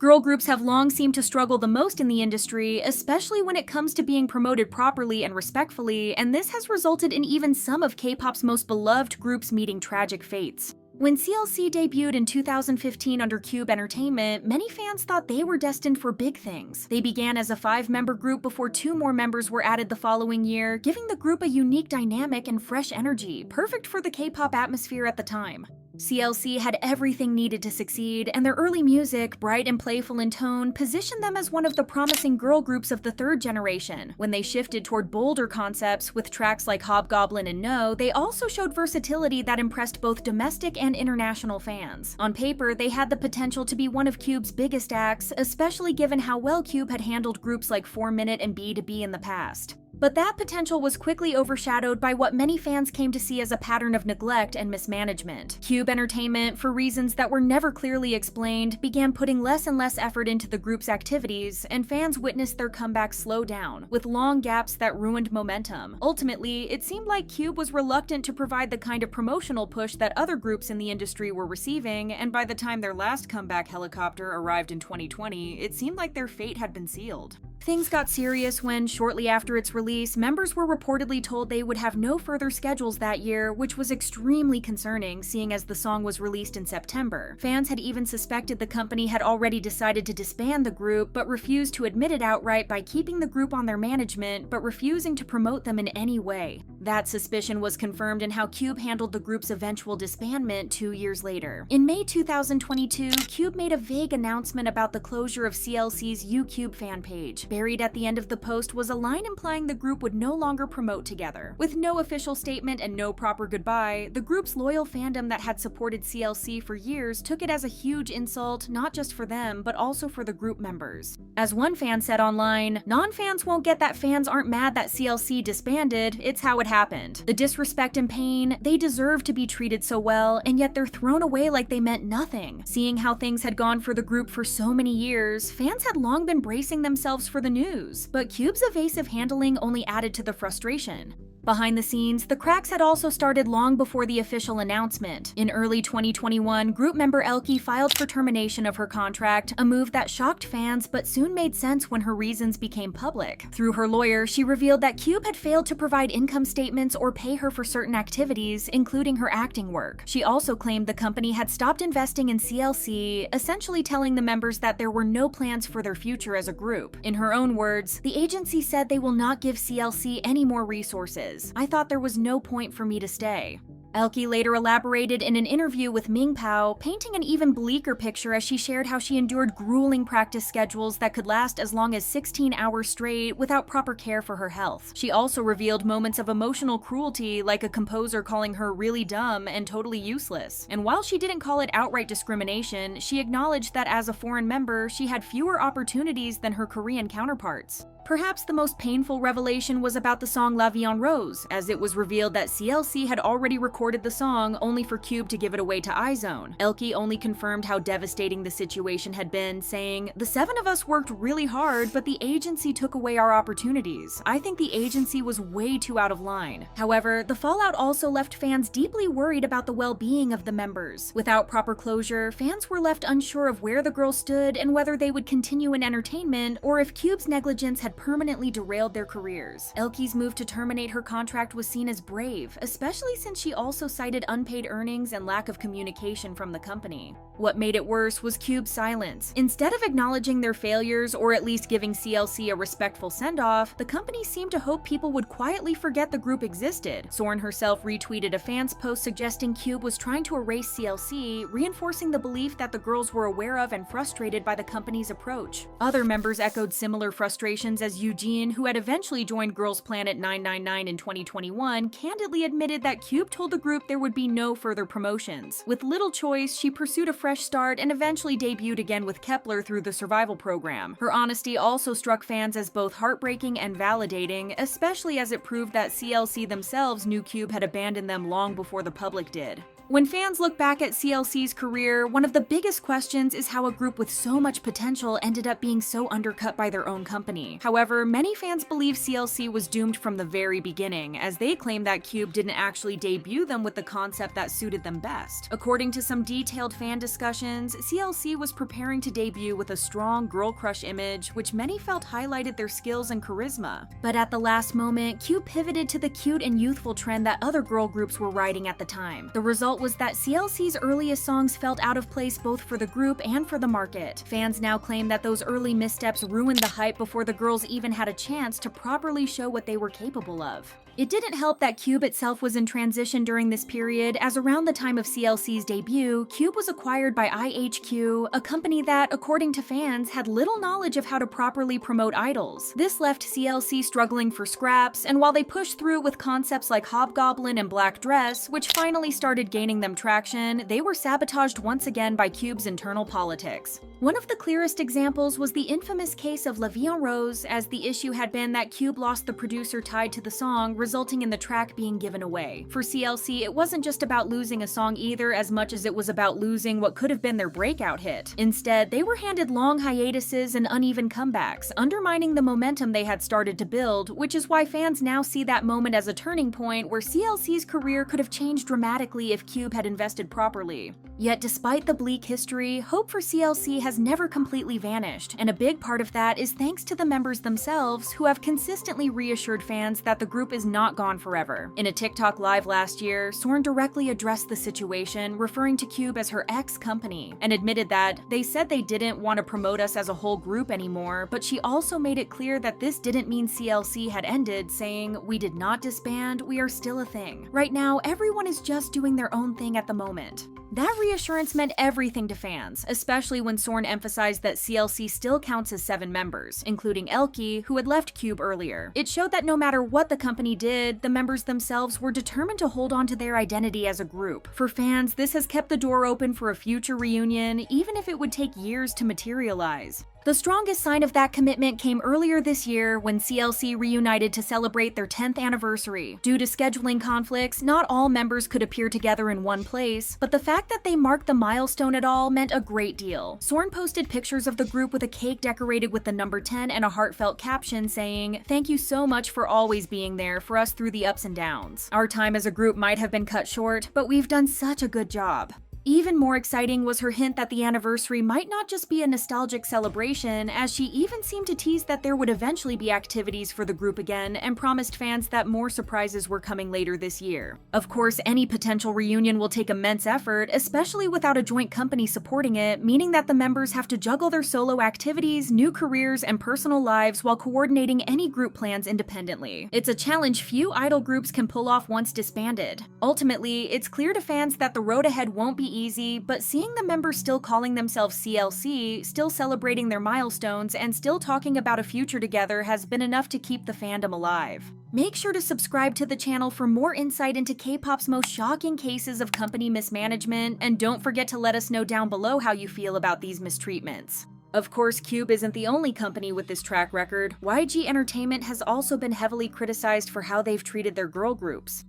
Girl groups have long seemed to struggle the most in the industry, especially when it comes to being promoted properly and respectfully, and this has resulted in even some of K-pop's most beloved groups meeting tragic fates. When CLC debuted in 2015 under Cube Entertainment, many fans thought they were destined for big things. They began as a 5-member group before 2 more members were added the following year, giving the group a unique dynamic and fresh energy, perfect for the K-pop atmosphere at the time. CLC had everything needed to succeed, and their early music, bright and playful in tone, positioned them as one of the promising girl groups of the 3rd generation. When they shifted toward bolder concepts with tracks like Hobgoblin and No, they also showed versatility that impressed both domestic and international fans. On paper, they had the potential to be one of Cube's biggest acts, especially given how well Cube had handled groups like 4 Minute and B2B in the past. But that potential was quickly overshadowed by what many fans came to see as a pattern of neglect and mismanagement. Cube Entertainment, for reasons that were never clearly explained, began putting less and less effort into the group's activities, and fans witnessed their comeback slow down, with long gaps that ruined momentum. Ultimately, it seemed like Cube was reluctant to provide the kind of promotional push that other groups in the industry were receiving, and by the time their last comeback helicopter arrived in 2020, it seemed like their fate had been sealed. Things got serious when, shortly after its release, members were reportedly told they would have no further schedules that year, which was extremely concerning, seeing as the song was released in September. Fans had even suspected the company had already decided to disband the group, but refused to admit it outright by keeping the group on their management, but refusing to promote them in any way. That suspicion was confirmed in how Cube handled the group's eventual disbandment 2 years later. In May 2022, Cube made a vague announcement about the closure of CLC's UCube fan page. Buried at the end of the post was a line implying the group would no longer promote together. With no official statement and no proper goodbye, the group's loyal fandom that had supported CLC for years took it as a huge insult, not just for them, but also for the group members. As one fan said online, "Non-fans won't get that fans aren't mad that CLC disbanded, it's how it happened. The disrespect and pain, they deserve to be treated so well, and yet they're thrown away like they meant nothing." Seeing how things had gone for the group for so many years, fans had long been bracing themselves for the news, but Cube's evasive handling only added to the frustration. Behind the scenes, the cracks had also started long before the official announcement. In early 2021, group member Elkie filed for termination of her contract, a move that shocked fans but soon made sense when her reasons became public. Through her lawyer, she revealed that Cube had failed to provide income statements or pay her for certain activities, including her acting work. She also claimed the company had stopped investing in CLC, essentially telling the members that there were no plans for their future as a group. In her own words, "The agency said they will not give CLC any more resources. I thought there was no point for me to stay." Elkie later elaborated in an interview with Ming Pao, painting an even bleaker picture as she shared how she endured grueling practice schedules that could last as long as 16 hours straight without proper care for her health. She also revealed moments of emotional cruelty, like a composer calling her really dumb and totally useless. And while she didn't call it outright discrimination, she acknowledged that as a foreign member, she had fewer opportunities than her Korean counterparts. Perhaps the most painful revelation was about the song La Vie en Rose, as it was revealed that CLC had already recorded the song only for Cube to give it away to iZone. Elkie only confirmed how devastating the situation had been, saying, "The 7 of us worked really hard, but the agency took away our opportunities. I think the agency was way too out of line." However, the fallout also left fans deeply worried about the well-being of the members. Without proper closure, fans were left unsure of where the girls stood and whether they would continue in entertainment or if Cube's negligence had permanently derailed their careers. Elkie's move to terminate her contract was seen as brave, especially since she also cited unpaid earnings and lack of communication from the company. What made it worse was Cube's silence. Instead of acknowledging their failures or at least giving CLC a respectful send-off, the company seemed to hope people would quietly forget the group existed. Sorn herself retweeted a fan's post suggesting Cube was trying to erase CLC, reinforcing the belief that the girls were aware of and frustrated by the company's approach. Other members echoed similar frustrations as Eugene, who had eventually joined Girls Planet 999 in 2021, candidly admitted that Cube told the group there would be no further promotions. With little choice, she pursued a fresh start and eventually debuted again with Kepler through the Survival program. Her honesty also struck fans as both heartbreaking and validating, especially as it proved that CLC themselves knew Cube had abandoned them long before the public did. When fans look back at CLC's career, one of the biggest questions is how a group with so much potential ended up being so undercut by their own company. However, many fans believe CLC was doomed from the very beginning, as they claim that KOOB didn't actually debut them with the concept that suited them best. According to some detailed fan discussions, CLC was preparing to debut with a strong girl crush image, which many felt highlighted their skills and charisma. But at the last moment, KOOB pivoted to the cute and youthful trend that other girl groups were riding at the time. The result was that CLC's earliest songs felt out of place both for the group and for the market. Fans now claim that those early missteps ruined the hype before the girls even had a chance to properly show what they were capable of. It didn't help that KOOB itself was in transition during this period, as around the time of CLC's debut, KOOB was acquired by IHQ, a company that, according to fans, had little knowledge of how to properly promote idols. This left CLC struggling for scraps, and while they pushed through with concepts like Hobgoblin and Black Dress, which finally started gaining them traction, they were sabotaged once again by KOOB's internal politics. One of the clearest examples was the infamous case of La Vie en Rose, as the issue had been that KOOB lost the producer tied to the song, resulting in the track being given away. For CLC, it wasn't just about losing a song either as much as it was about losing what could have been their breakout hit. Instead, they were handed long hiatuses and uneven comebacks, undermining the momentum they had started to build, which is why fans now see that moment as a turning point where CLC's career could have changed dramatically if KOOB had invested properly. Yet despite the bleak history, hope for CLC has never completely vanished, and a big part of that is thanks to the members themselves, who have consistently reassured fans that the group is not gone forever. In a TikTok live last year, Sorn directly addressed the situation, referring to KOOB as her ex-company, and admitted that they said they didn't want to promote us as a whole group anymore, but she also made it clear that this didn't mean CLC had ended, saying, "We did not disband, we are still a thing. Right now, everyone is just doing their own thing at the moment." That reassurance meant everything to fans, especially when Sorn emphasized that CLC still counts as 7 members, including Elke, who had left KOOB earlier. It showed that no matter what the company did, the members themselves were determined to hold on to their identity as a group. For fans, this has kept the door open for a future reunion, even if it would take years to materialize. The strongest sign of that commitment came earlier this year when CLC reunited to celebrate their 10th anniversary. Due to scheduling conflicts, not all members could appear together in one place, but the fact that they marked the milestone at all meant a great deal. Sorn posted pictures of the group with a cake decorated with the number 10 and a heartfelt caption saying, "Thank you so much for always being there for us through the ups and downs. Our time as a group might have been cut short, but we've done such a good job." Even more exciting was her hint that the anniversary might not just be a nostalgic celebration, as she even seemed to tease that there would eventually be activities for the group again and promised fans that more surprises were coming later this year. Of course, any potential reunion will take immense effort, especially without a joint company supporting it, meaning that the members have to juggle their solo activities, new careers, and personal lives while coordinating any group plans independently. It's a challenge few idol groups can pull off once disbanded. Ultimately, it's clear to fans that the road ahead won't be easy, but seeing the members still calling themselves CLC, still celebrating their milestones, and still talking about a future together has been enough to keep the fandom alive. Make sure to subscribe to the channel for more insight into K-pop's most shocking cases of company mismanagement, and don't forget to let us know down below how you feel about these mistreatments. Of course, KOOB isn't the only company with this track record. YG Entertainment has also been heavily criticized for how they've treated their girl groups.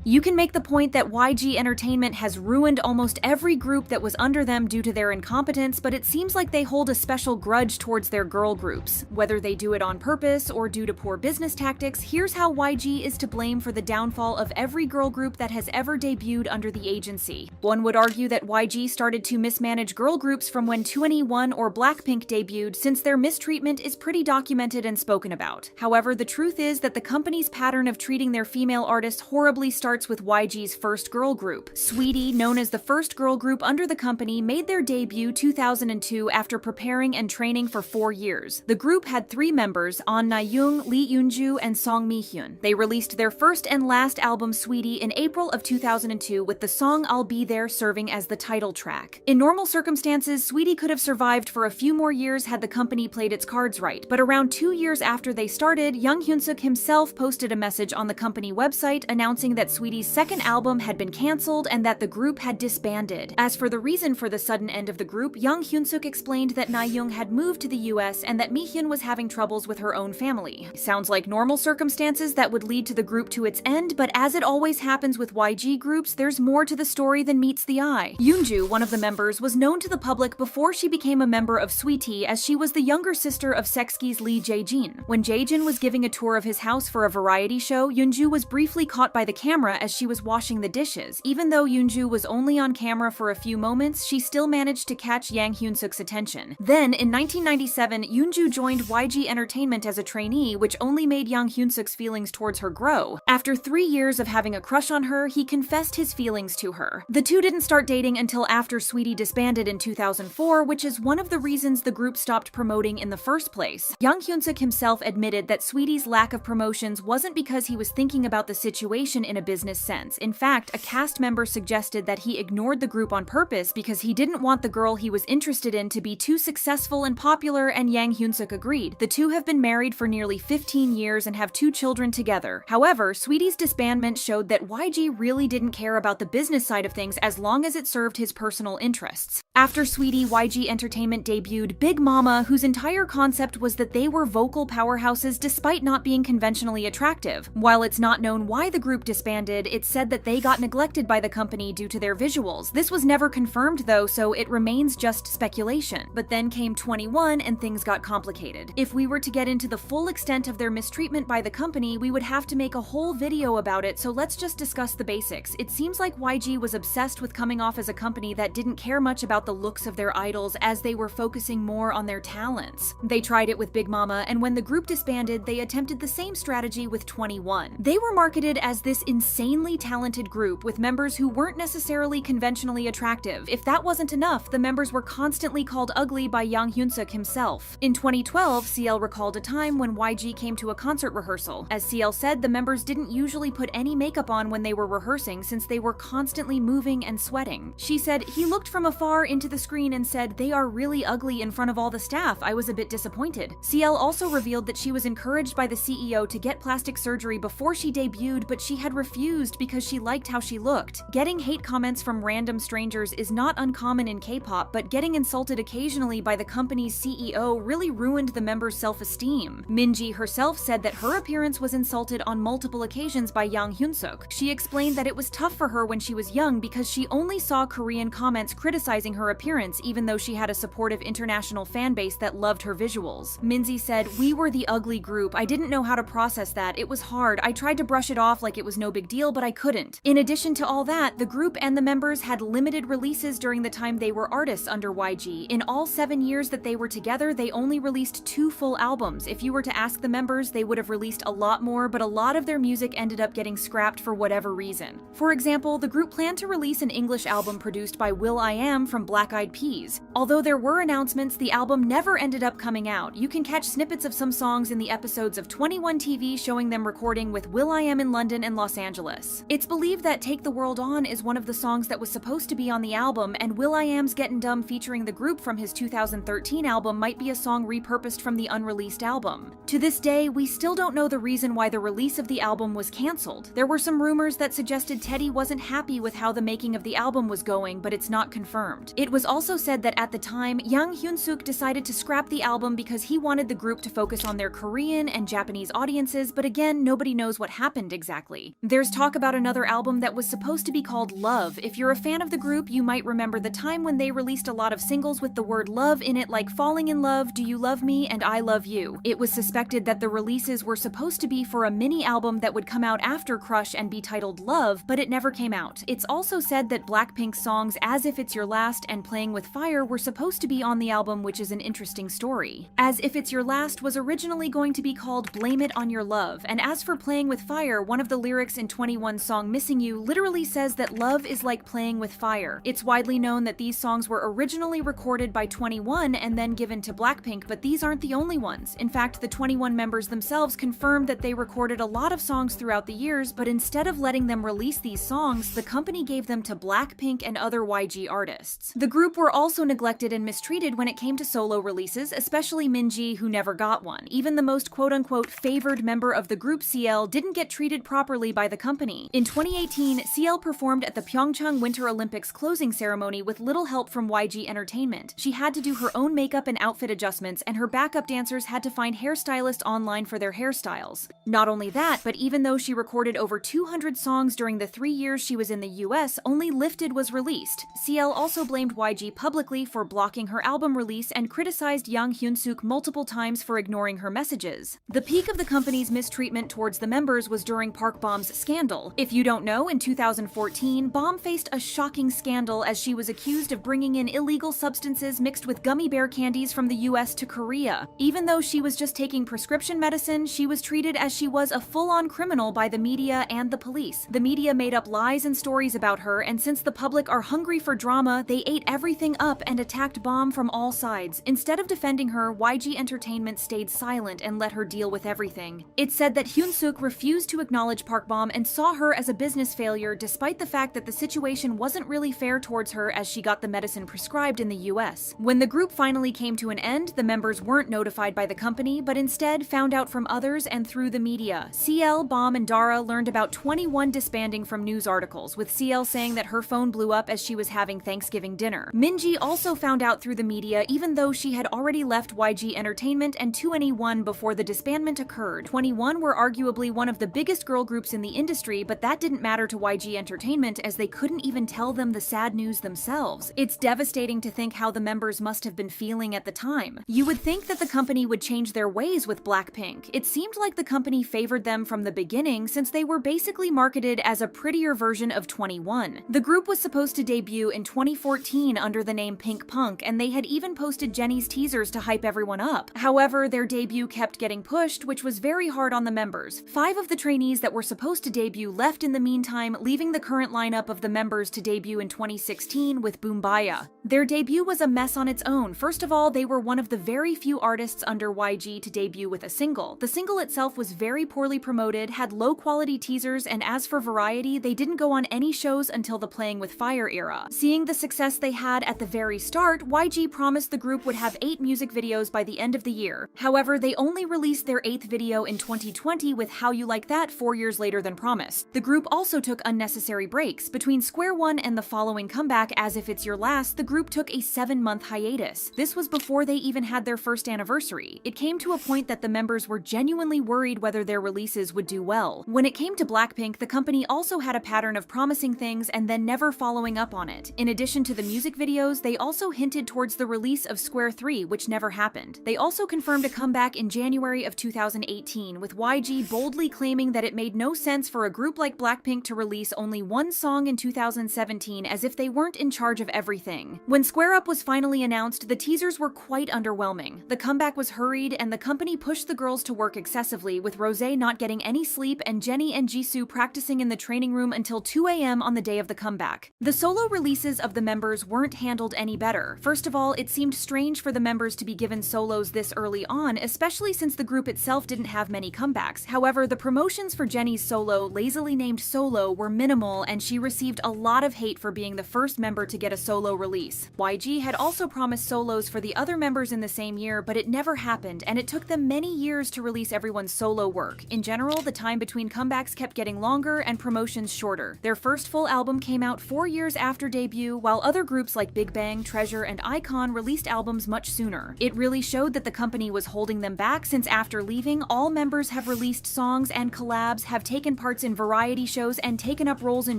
You can make the point that YG Entertainment has ruined almost every group that was under them due to their incompetence, but it seems like they hold a special grudge towards their girl groups. Whether they do it on purpose or due to poor business tactics, here's how YG is to blame for the downfall of every girl group that has ever debuted under the agency. One would argue that YG started to mismanage girl groups from when 2NE1 or BLACKPINK debuted, since their mistreatment is pretty documented and spoken about. However, the truth is that the company's pattern of treating their female artists horribly starts with YG's first girl group. Sweetie, known as the first girl group under the company, made their debut 2002 after preparing and training for 4 years. The group had 3 members, An Na-young, Lee Yoon-ju, and Song Mi-hyun. They released their first and last album, Sweetie, in April of 2002, with the song I'll Be There serving as the title track. In normal circumstances, Sweetie could have survived for a few more years had the company played its cards right, but around 2 years after they started, Young Hyun-suk himself posted a message on the company website announcing that Sweetie Sweetie's second album had been cancelled and that the group had disbanded. As for the reason for the sudden end of the group, Young Hyunsuk explained that Na-young had moved to the US and that Mi-hyun was having troubles with her own family. Sounds like normal circumstances that would lead to the group to its end, but as it always happens with YG groups, there's more to the story than meets the eye. Yoonju, one of the members, was known to the public before she became a member of Sweetie, as she was the younger sister of Sexy's Lee Jae-jin. When Jae-jin was giving a tour of his house for a variety show, Yoonju was briefly caught by the camera as she was washing the dishes. Even though Yoonju was only on camera for a few moments, she still managed to catch Yang Hyunsuk's attention. Then, in 1997, Yoonju joined YG Entertainment as a trainee, which only made Yang Hyunsuk's feelings towards her grow. After 3 years of having a crush on her, he confessed his feelings to her. The two didn't start dating until after Sweetie disbanded in 2004, which is one of the reasons the group stopped promoting in the first place. Yang Hyunsuk himself admitted that Sweetie's lack of promotions wasn't because he was thinking about the situation in a business sense. In fact, a cast member suggested that he ignored the group on purpose because he didn't want the girl he was interested in to be too successful and popular, and Yang Hyunsuk agreed. The two have been married for nearly 15 years and have 2 children together. However, Sweetie's disbandment showed that YG really didn't care about the business side of things as long as it served his personal interests. After Sweetie, YG Entertainment debuted Big Mama, whose entire concept was that they were vocal powerhouses despite not being conventionally attractive. While it's not known why the group disbanded, it's said that they got neglected by the company due to their visuals. This was never confirmed though, so it remains just speculation. But then came 21 and things got complicated. If we were to get into the full extent of their mistreatment by the company, we would have to make a whole video about it, so let's just discuss the basics. It seems like YG was obsessed with coming off as a company that didn't care much about the looks of their idols, as they were focusing more on their talents. They tried it with Big Mama, and when the group disbanded, they attempted the same strategy with 21. They were marketed as this insanely talented group with members who weren't necessarily conventionally attractive. If that wasn't enough, the members were constantly called ugly by Yang Hyunsuk himself. In 2012, CL recalled a time when YG came to a concert rehearsal. As CL said, the members didn't usually put any makeup on when they were rehearsing since they were constantly moving and sweating. She said, "He looked from afar into the screen and said, 'They are really ugly' in front of all the staff. I was a bit disappointed." CL also revealed that she was encouraged by the CEO to get plastic surgery before she debuted, but she had refused because she liked how she looked. Getting hate comments from random strangers is not uncommon in K-pop, but getting insulted occasionally by the company's CEO really ruined the members' self-esteem. Minji herself said that her appearance was insulted on multiple occasions by Yang Hyunsuk. She explained that it was tough for her when she was young because she only saw Korean comments criticizing her appearance, even though she had a supportive international fan base that loved her visuals. Minzy said, "We were the ugly group. I didn't know how to process that. It was hard. I tried to brush it off like it was no big deal, but I couldn't." In addition to all that, the group and the members had limited releases during the time they were artists under YG. In all 7 years that they were together, they only released 2 full albums. If you were to ask the members, they would have released a lot more, but a lot of their music ended up getting scrapped for whatever reason. For example, the group planned to release an English album produced by will.i.am from Black Eyed Peas. Although there were announcements, the album never ended up coming out. You can catch snippets of some songs in the episodes of 21 TV showing them recording with will.i.am in London and Los Angeles. It's believed that Take the World On is one of the songs that was supposed to be on the album, and will.i.am's Gettin' Dumb featuring the group from his 2013 album might be a song repurposed from the unreleased album. To this day, we still don't know the reason why the release of the album was cancelled. There were some rumors that suggested Teddy wasn't happy with how the making of the album was going, but it's not confirmed. It was also said that at the time, Yang Hyunsuk decided to scrap the album because he wanted the group to focus on their Korean and Japanese audiences, but again, nobody knows what happened exactly. There's talk about another album that was supposed to be called Love. If you're a fan of the group, you might remember the time when they released a lot of singles with the word love in it, like Falling in Love, Do You Love Me, and I Love You. It was suspected that the releases were supposed to be for a mini album that would come out after Crush and be titled Love, but it never came out. It's also said that BLACKPINK's songs As If It's Your Last and Playing with Fire were supposed to be on the album, which is an interesting story. As If It's Your Last was originally going to be called Blame It on Your Love, and as for Playing with Fire, one of the lyrics in 21's song Missing You literally says that love is like playing with fire. It's widely known that these songs were originally recorded by 21 and then given to BLACKPINK, but these aren't the only ones. In fact, the 21 members themselves confirmed that they recorded a lot of songs throughout the years, but instead of letting them release these songs, the company gave them to BLACKPINK and other YG artists. The group were also neglected and mistreated when it came to solo releases, especially Minji, who never got one. Even the most quote-unquote favored member of the group, CL, didn't get treated properly by the company. company. In 2018, CL performed at the Pyeongchang Winter Olympics closing ceremony with little help from YG Entertainment. She had to do her own makeup and outfit adjustments, and her backup dancers had to find hairstylists online for their hairstyles. Not only that, but even though she recorded over 200 songs during the 3 years she was in the US, only Lifted was released. CL also blamed YG publicly for blocking her album release and criticized Yang Hyun-suk multiple times for ignoring her messages. The peak of the company's mistreatment towards the members was during Park Bom's scandal. If you don't know, in 2014, Bom faced a shocking scandal as she was accused of bringing in illegal substances mixed with gummy bear candies from the US to Korea. Even though she was just taking prescription medicine, she was treated as she was a full-on criminal by the media and the police. The media made up lies and stories about her, and since the public are hungry for drama, they ate everything up and attacked Bom from all sides. Instead of defending her, YG Entertainment stayed silent and let her deal with everything. It's said that Hyun-suk refused to acknowledge Park Bom and saw her as a business failure, despite the fact that the situation wasn't really fair towards her as she got the medicine prescribed in the US. When the group finally came to an end, the members weren't notified by the company, but instead found out from others and through the media. CL, Bom, and Dara learned about 21 disbanding from news articles, with CL saying that her phone blew up as she was having Thanksgiving dinner. Minji also found out through the media, even though she had already left YG Entertainment and 2NE1 before the disbandment occurred. 2NE1 were arguably one of the biggest girl groups in the industry, but that didn't matter to YG Entertainment as they couldn't even tell them the sad news themselves. It's devastating to think how the members must have been feeling at the time. You would think that the company would change their ways with BLACKPINK. It seemed like the company favored them from the beginning since they were basically marketed as a prettier version of 2NE1. The group was supposed to debut in 2014 under the name Pink Punk, and they had even posted Jennie's teasers to hype everyone up. However, their debut kept getting pushed, which was very hard on the members. 5 of the trainees that were supposed to debut left in the meantime, leaving the current lineup of the members to debut in 2016 with Boombaya. Their debut was a mess on its own. First of all, they were one of the very few artists under YG to debut with a single. The single itself was very poorly promoted, had low-quality teasers, and as for variety, they didn't go on any shows until the Playing with Fire era. Seeing the success they had at the very start, YG promised the group would have 8 music videos by the end of the year. However, they only released their 8th video in 2020 with How You Like That 4 years later than promised. The group also took unnecessary breaks. Between Square One and the following comeback, As If It's Your Last, the group took a 7-month hiatus. This was before they even had their first anniversary. It came to a point that the members were genuinely worried whether their releases would do well. When it came to BLACKPINK, the company also had a pattern of promising things and then never following up on it. In addition to the music videos, they also hinted towards the release of Square 3, which never happened. They also confirmed a comeback in January of 2018, with YG boldly claiming that it made no sense for a group like BLACKPINK to release only 1 song in 2017 as if they weren't in charge of everything. When Square Up was finally announced, the teasers were quite underwhelming. The comeback was hurried, and the company pushed the girls to work excessively, with Rosé not getting any sleep and Jennie and Jisoo practicing in the training room until 2 AM on the day of the comeback. The solo releases of the members weren't handled any better. First of all, it seemed strange for the members to be given solos this early on, especially since the group itself didn't have many comebacks. However, the promotions for Jennie's solo, lazily named Solo, were minimal, and she received a lot of hate for being the first member to get a solo release. YG had also promised solos for the other members in the same year, but it never happened, and it took them many years to release everyone's solo work. In general, the time between comebacks kept getting longer and promotions shorter. Their first full album came out 4 years after debut, while other groups like Big Bang, Treasure, and iKON released albums much sooner. It really showed that the company was holding them back, since after leaving, all members have released songs and collabs, have taken parts in variety shows, and taken up roles in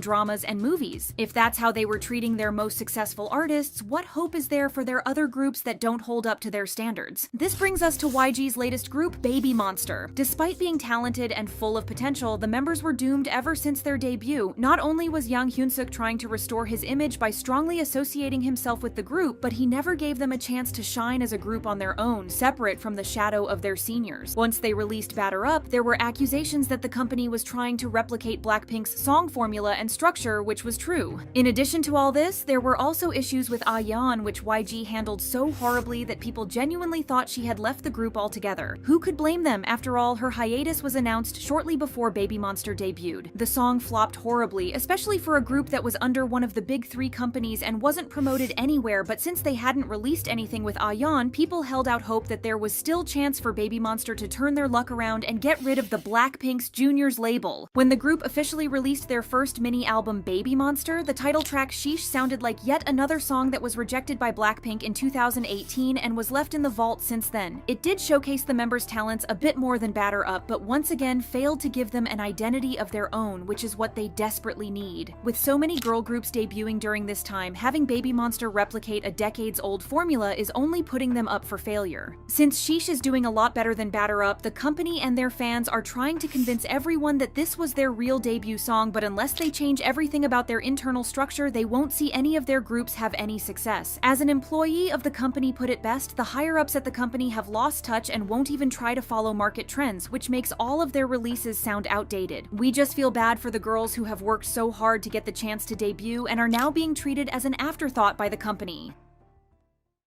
dramas and movies. If that's how they were treating their most successful artists, what hope is there for their other groups that don't hold up to their standards? This brings us to YG's latest group, Baby Monster. Despite being talented and full of potential, the members were doomed ever since their debut. Not only was Yang Hyun-suk trying to restore his image by strongly associating himself with the group, but he never gave them a chance to shine as a group on their own, separate from the shadow of their seniors. Once they released Batter Up, there were accusations that the company was trying to replicate BLACKPINK's song formula and structure, which was true. In addition to all this, there were also issues with Yeon, which YG handled so horribly that people genuinely thought she had left the group altogether. Who could blame them? After all, her hiatus was announced shortly before Baby Monster debuted. The song flopped horribly, especially for a group that was under one of the big 3 companies and wasn't promoted anywhere, but since they hadn't released anything with Yeon, people held out hope that there was still chance for Baby Monster to turn their luck around and get rid of the BLACKPINK's Juniors label. When the group officially released their first mini-album Baby Monster, the title track Sheesh sounded like yet another song that was rejected by BLACKPINK in 2018 and was left in the vault since then. It did showcase the members' talents a bit more than Batter Up, but once again failed to give them an identity of their own, which is what they desperately need. With so many girl groups debuting during this time, having Baby Monster replicate a decades-old formula is only putting them up for failure. Since Sheesh is doing a lot better than Batter Up, the company and their fans are trying to convince everyone that this was their real debut song, but unless they change everything about their internal structure, they won't see any of their groups have any success. As an employee of the company put it best, the higher-ups at the company have lost touch and won't even try to follow market trends, which makes all of their releases sound outdated. We just feel bad for the girls who have worked so hard to get the chance to debut and are now being treated as an afterthought by the company.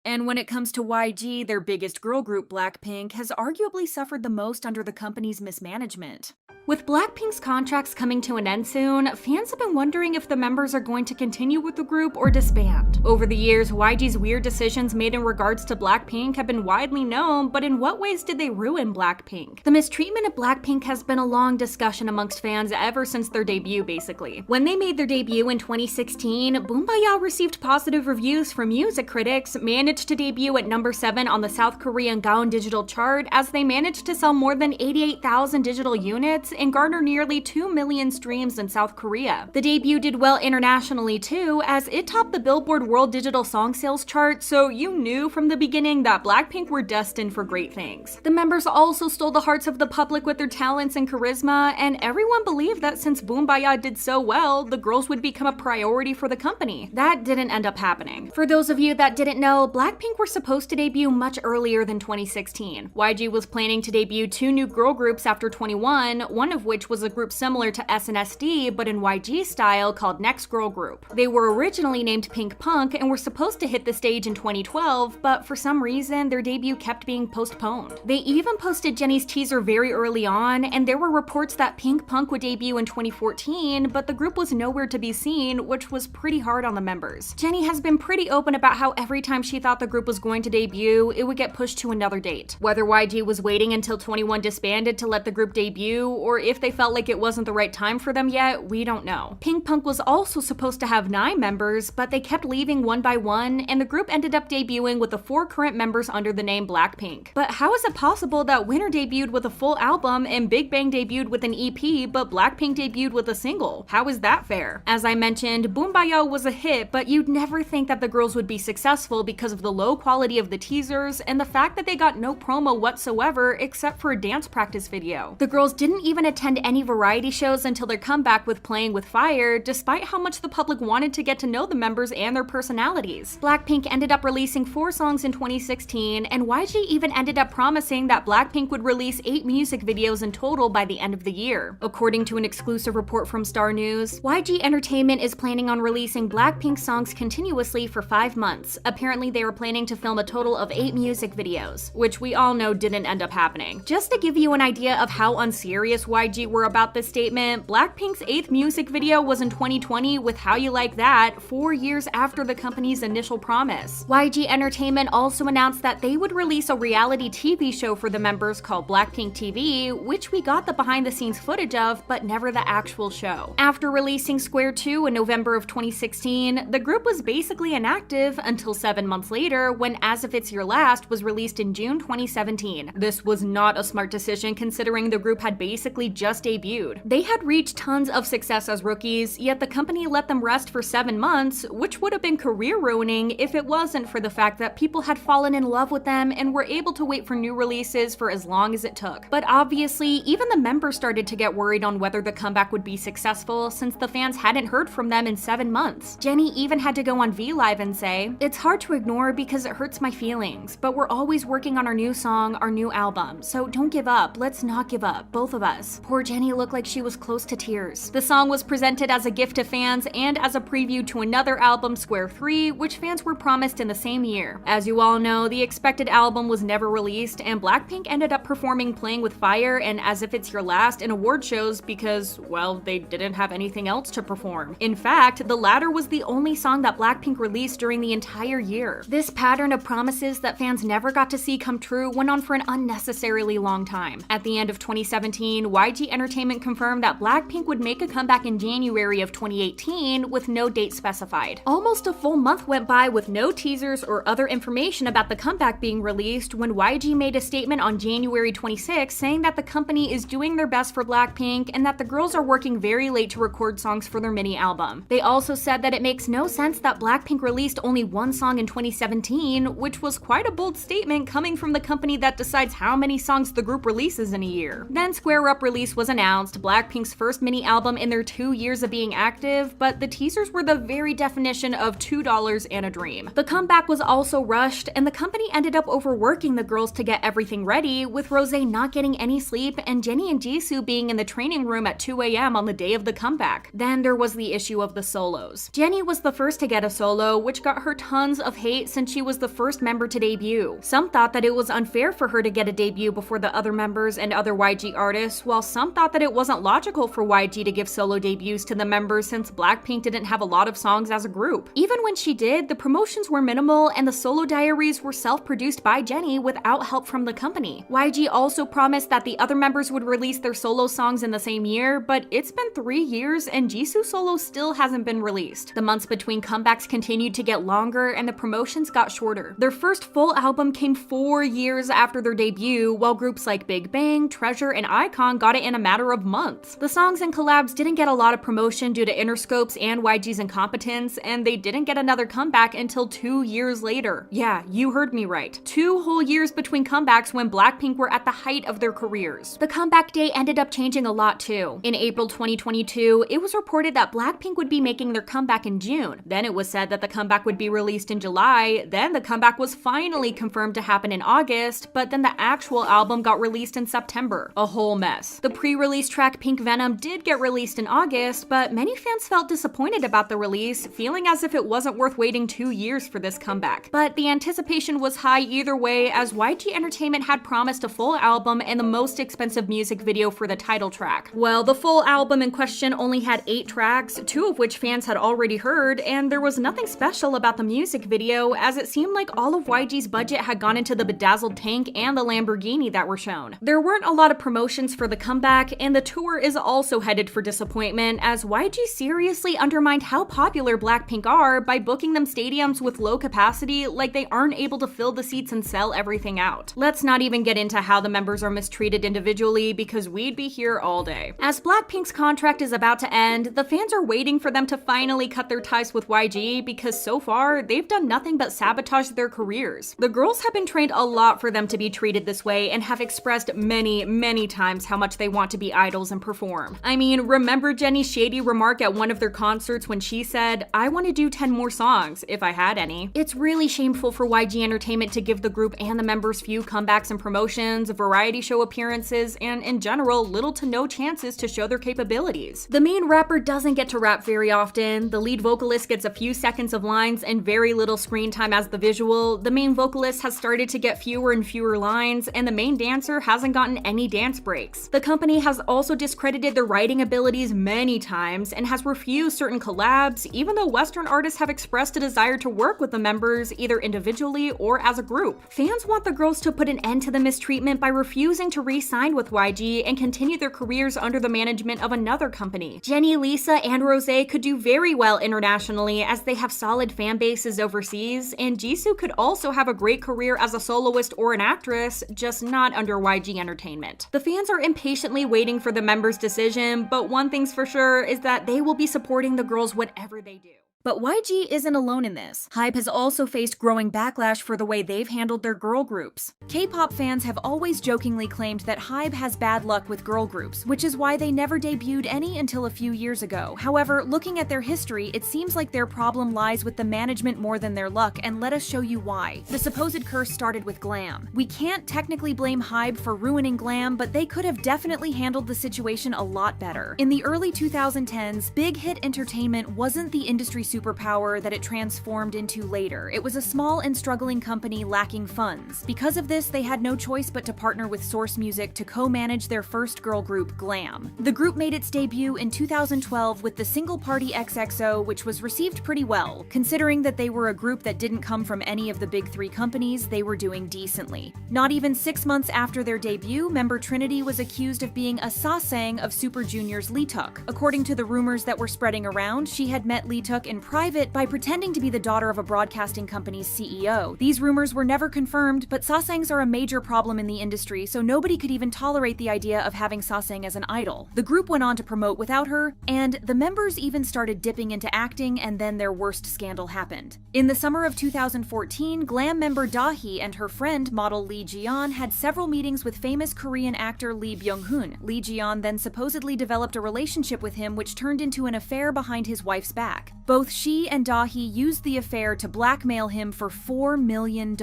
And when it comes to YG, their biggest girl group BLACKPINK has arguably suffered the most under the company's mismanagement. With BLACKPINK's contracts coming to an end soon, fans have been wondering if the members are going to continue with the group or disband. Over the years, YG's weird decisions made in regards to BLACKPINK have been widely known, but in what ways did they ruin BLACKPINK? The mistreatment of BLACKPINK has been a long discussion amongst fans ever since their debut, basically. When they made their debut in 2016, Boombayah received positive reviews from music critics, managed to debut at number 7 on the South Korean Gaon digital chart as they managed to sell more than 88,000 digital units and garner nearly 2 million streams in South Korea. The debut did well internationally too, as it topped the Billboard World Digital Song Sales chart, so you knew from the beginning that BLACKPINK were destined for great things. The members also stole the hearts of the public with their talents and charisma, and everyone believed that since Boombayah did so well, the girls would become a priority for the company. That didn't end up happening. For those of you that didn't know, BLACKPINK were supposed to debut much earlier than 2016. YG was planning to debut 2 new girl groups after 21, one of which was a group similar to SNSD but in YG style called Next Girl Group. They were originally named Pink Punk and were supposed to hit the stage in 2012, but for some reason their debut kept being postponed. They even posted Jennie's teaser very early on, and there were reports that Pink Punk would debut in 2014, but the group was nowhere to be seen, which was pretty hard on the members. Jennie has been pretty open about how every time she thought the group was going to debut, it would get pushed to another date. Whether YG was waiting until 21 disbanded to let the group debut, or if they felt like it wasn't the right time for them yet, we don't know. Pink Punk was also supposed to have 9 members, but they kept leaving one by one, and the group ended up debuting with the 4 current members under the name BLACKPINK. But how is it possible that Winner debuted with a full album and Big Bang debuted with an EP, but BLACKPINK debuted with a single? How is that fair? As I mentioned, Boombayah was a hit, but you'd never think that the girls would be successful because of the low quality of the teasers and the fact that they got no promo whatsoever except for a dance practice video. The girls didn't even attend any variety shows until their comeback with Playing with Fire, despite how much the public wanted to get to know the members and their personalities. BLACKPINK ended up releasing 4 songs in 2016, and YG even ended up promising that BLACKPINK would release 8 music videos in total by the end of the year. According to an exclusive report from Star News, YG Entertainment is planning on releasing BLACKPINK songs continuously for 5 months. Apparently they were planning to film a total of 8 music videos, which we all know didn't end up happening. Just to give you an idea of how unserious YG were about this statement, BLACKPINK's 8th music video was in 2020 with How You Like That, 4 years after the company's initial promise. YG Entertainment also announced that they would release a reality TV show for the members called BLACKPINK TV, which we got the behind-the-scenes footage of, but never the actual show. After releasing Square 2 in November of 2016, the group was basically inactive until 7 months later when As If It's Your Last was released in June 2017. This was not a smart decision considering the group had basically just debuted. They had reached tons of success as rookies, yet the company let them rest for 7 months, which would have been career-ruining if it wasn't for the fact that people had fallen in love with them and were able to wait for new releases for as long as it took. But obviously, even the members started to get worried on whether the comeback would be successful since the fans hadn't heard from them in 7 months. Jennie even had to go on V Live and say, "It's hard to ignore because it hurts my feelings, but we're always working on our new song, our new album, so don't give up, let's not give up, both of us." Poor Jennie looked like she was close to tears. The song was presented as a gift to fans and as a preview to another album, Square 3, which fans were promised in the same year. As you all know, the expected album was never released, and BLACKPINK ended up performing Playing with Fire and As If It's Your Last in award shows because, well, they didn't have anything else to perform. In fact, the latter was the only song that BLACKPINK released during the entire year. This pattern of promises that fans never got to see come true went on for an unnecessarily long time. At the end of 2017, YG Entertainment confirmed that BLACKPINK would make a comeback in January of 2018 with no date specified. Almost a full month went by with no teasers or other information about the comeback being released when YG made a statement on January 26 saying that the company is doing their best for BLACKPINK and that the girls are working very late to record songs for their mini album. They also said that it makes no sense that BLACKPINK released only one song in 2017, which was quite a bold statement coming from the company that decides how many songs the group releases in a year. Then Square Up release was announced, BLACKPINK's first mini album in their 2 years of being active, but the teasers were the very definition of $2 and a dream. The comeback was also rushed, and the company ended up overworking the girls to get everything ready, with Rosé not getting any sleep and Jennie and Jisoo being in the training room at 2 a.m. on the day of the comeback. Then there was the issue of the solos. Jennie was the first to get a solo, which got her tons of hate since she was the first member to debut. Some thought that it was unfair for her to get a debut before the other members and other YG artists, while some thought that it wasn't logical for YG to give solo debuts to the members since BLACKPINK didn't have a lot of songs as a group. Even when she did, the promotions were minimal and the solo diaries were self-produced by Jennie without help from the company. YG also promised that the other members would release their solo songs in the same year, but it's been 3 years and Jisoo's solo still hasn't been released. The months between comebacks continued to get longer and the promotions got shorter. Their first full album came 4 years after their debut, while groups like Big Bang, Treasure, and iKON got it in a matter of months. The songs and collabs didn't get a lot of promotion due to Interscope's and YG's incompetence, and they didn't get another comeback until 2 years later. Yeah, you heard me right. 2 whole years between comebacks when BLACKPINK were at the height of their careers. The comeback date ended up changing a lot too. In April 2022, it was reported that BLACKPINK would be making their comeback in June. Then it was said that the comeback would be released in July. Then the comeback was finally confirmed to happen in August, but then the actual album got released in September. A whole mess. The pre-release track Pink Venom did get released in August, but many fans felt disappointed about the release, feeling as if it wasn't worth waiting 2 years for this comeback. But the anticipation was high either way, as YG Entertainment had promised a full album and the most expensive music video for the title track. Well, the full album in question only had 8 tracks, 2 of which fans had already heard, and there was nothing special about the music video, as it seemed like all of YG's budget had gone into the bedazzled tank and the Lamborghini that were shown. There weren't a lot of promotions for the comeback, and the tour is also headed for disappointment, as YG seriously undermined how popular BLACKPINK are by booking them stadiums with low capacity like they aren't able to fill the seats and sell everything out. Let's not even get into how the members are mistreated individually, because we'd be here all day. As BLACKPINK's contract is about to end, the fans are waiting for them to finally cut their ties with YG, because so far, they've done nothing but sabotage their careers. The girls have been trained a lot for them to be treated this way and have expressed many times how much they want to be idols and perform. I mean, remember Jennie's shady remark at one of their concerts when she said, "I want to do 10 more songs, if I had any." It's really shameful for YG Entertainment to give the group and the members few comebacks and promotions, variety show appearances, and in general, little to no chances to show their capabilities. The main rapper doesn't get to rap very often, the lead vocalist gets a few seconds of lines and very little screen time as the visual, the main vocalist has started to get fewer and fewer lines, and the main dancer hasn't gotten any dance breaks. The company has also discredited their writing abilities many times and has refused certain collabs, even though Western artists have expressed a desire to work with the members either individually or as a group. Fans want the girls to put an end to the mistreatment by refusing to re-sign with YG and continue their careers under the management of another company. Jennie, Lisa, and Rosé could do very well internationally as they have solid fan bases overseas, and Jisoo could also have a great career as a soloist or an actress, just not under YG Entertainment. The fans are impatiently waiting for the members' decision, but one thing's for sure is that they will be supporting the girls whatever they do. But YG isn't alone in this. HYBE has also faced growing backlash for the way they've handled their girl groups. K-pop fans have always jokingly claimed that HYBE has bad luck with girl groups, which is why they never debuted any until a few years ago. However, looking at their history, it seems like their problem lies with the management more than their luck, and let us show you why. The supposed curse started with glam. We can't technically blame HYBE for ruining glam, but they could have definitely handled the situation a lot better. In the early 2010s, Big Hit Entertainment wasn't the industry superpower that it transformed into later. It was a small and struggling company lacking funds. Because of this, they had no choice but to partner with Source Music to co-manage their first girl group, Glam. The group made its debut in 2012 with the single Party XXO, which was received pretty well. Considering that they were a group that didn't come from any of the big three companies, they were doing decently. Not even 6 months after their debut, member Trinity was accused of being a sasang of Super Junior's Leetuk. According to the rumors that were spreading around, she had met Leetuk in private by pretending to be the daughter of a broadcasting company's CEO. These rumors were never confirmed, but sasangs are a major problem in the industry, so nobody could even tolerate the idea of having sasang as an idol. The group went on to promote without her, and the members even started dipping into acting, and then their worst scandal happened. In the summer of 2014, Glam member Dahi and her friend, model Lee Ji-yeon, had several meetings with famous Korean actor Lee Byung-hun. Lee Ji-yeon then supposedly developed a relationship with him which turned into an affair behind his wife's back. Both she and Dahi used the affair to blackmail him for $4 million.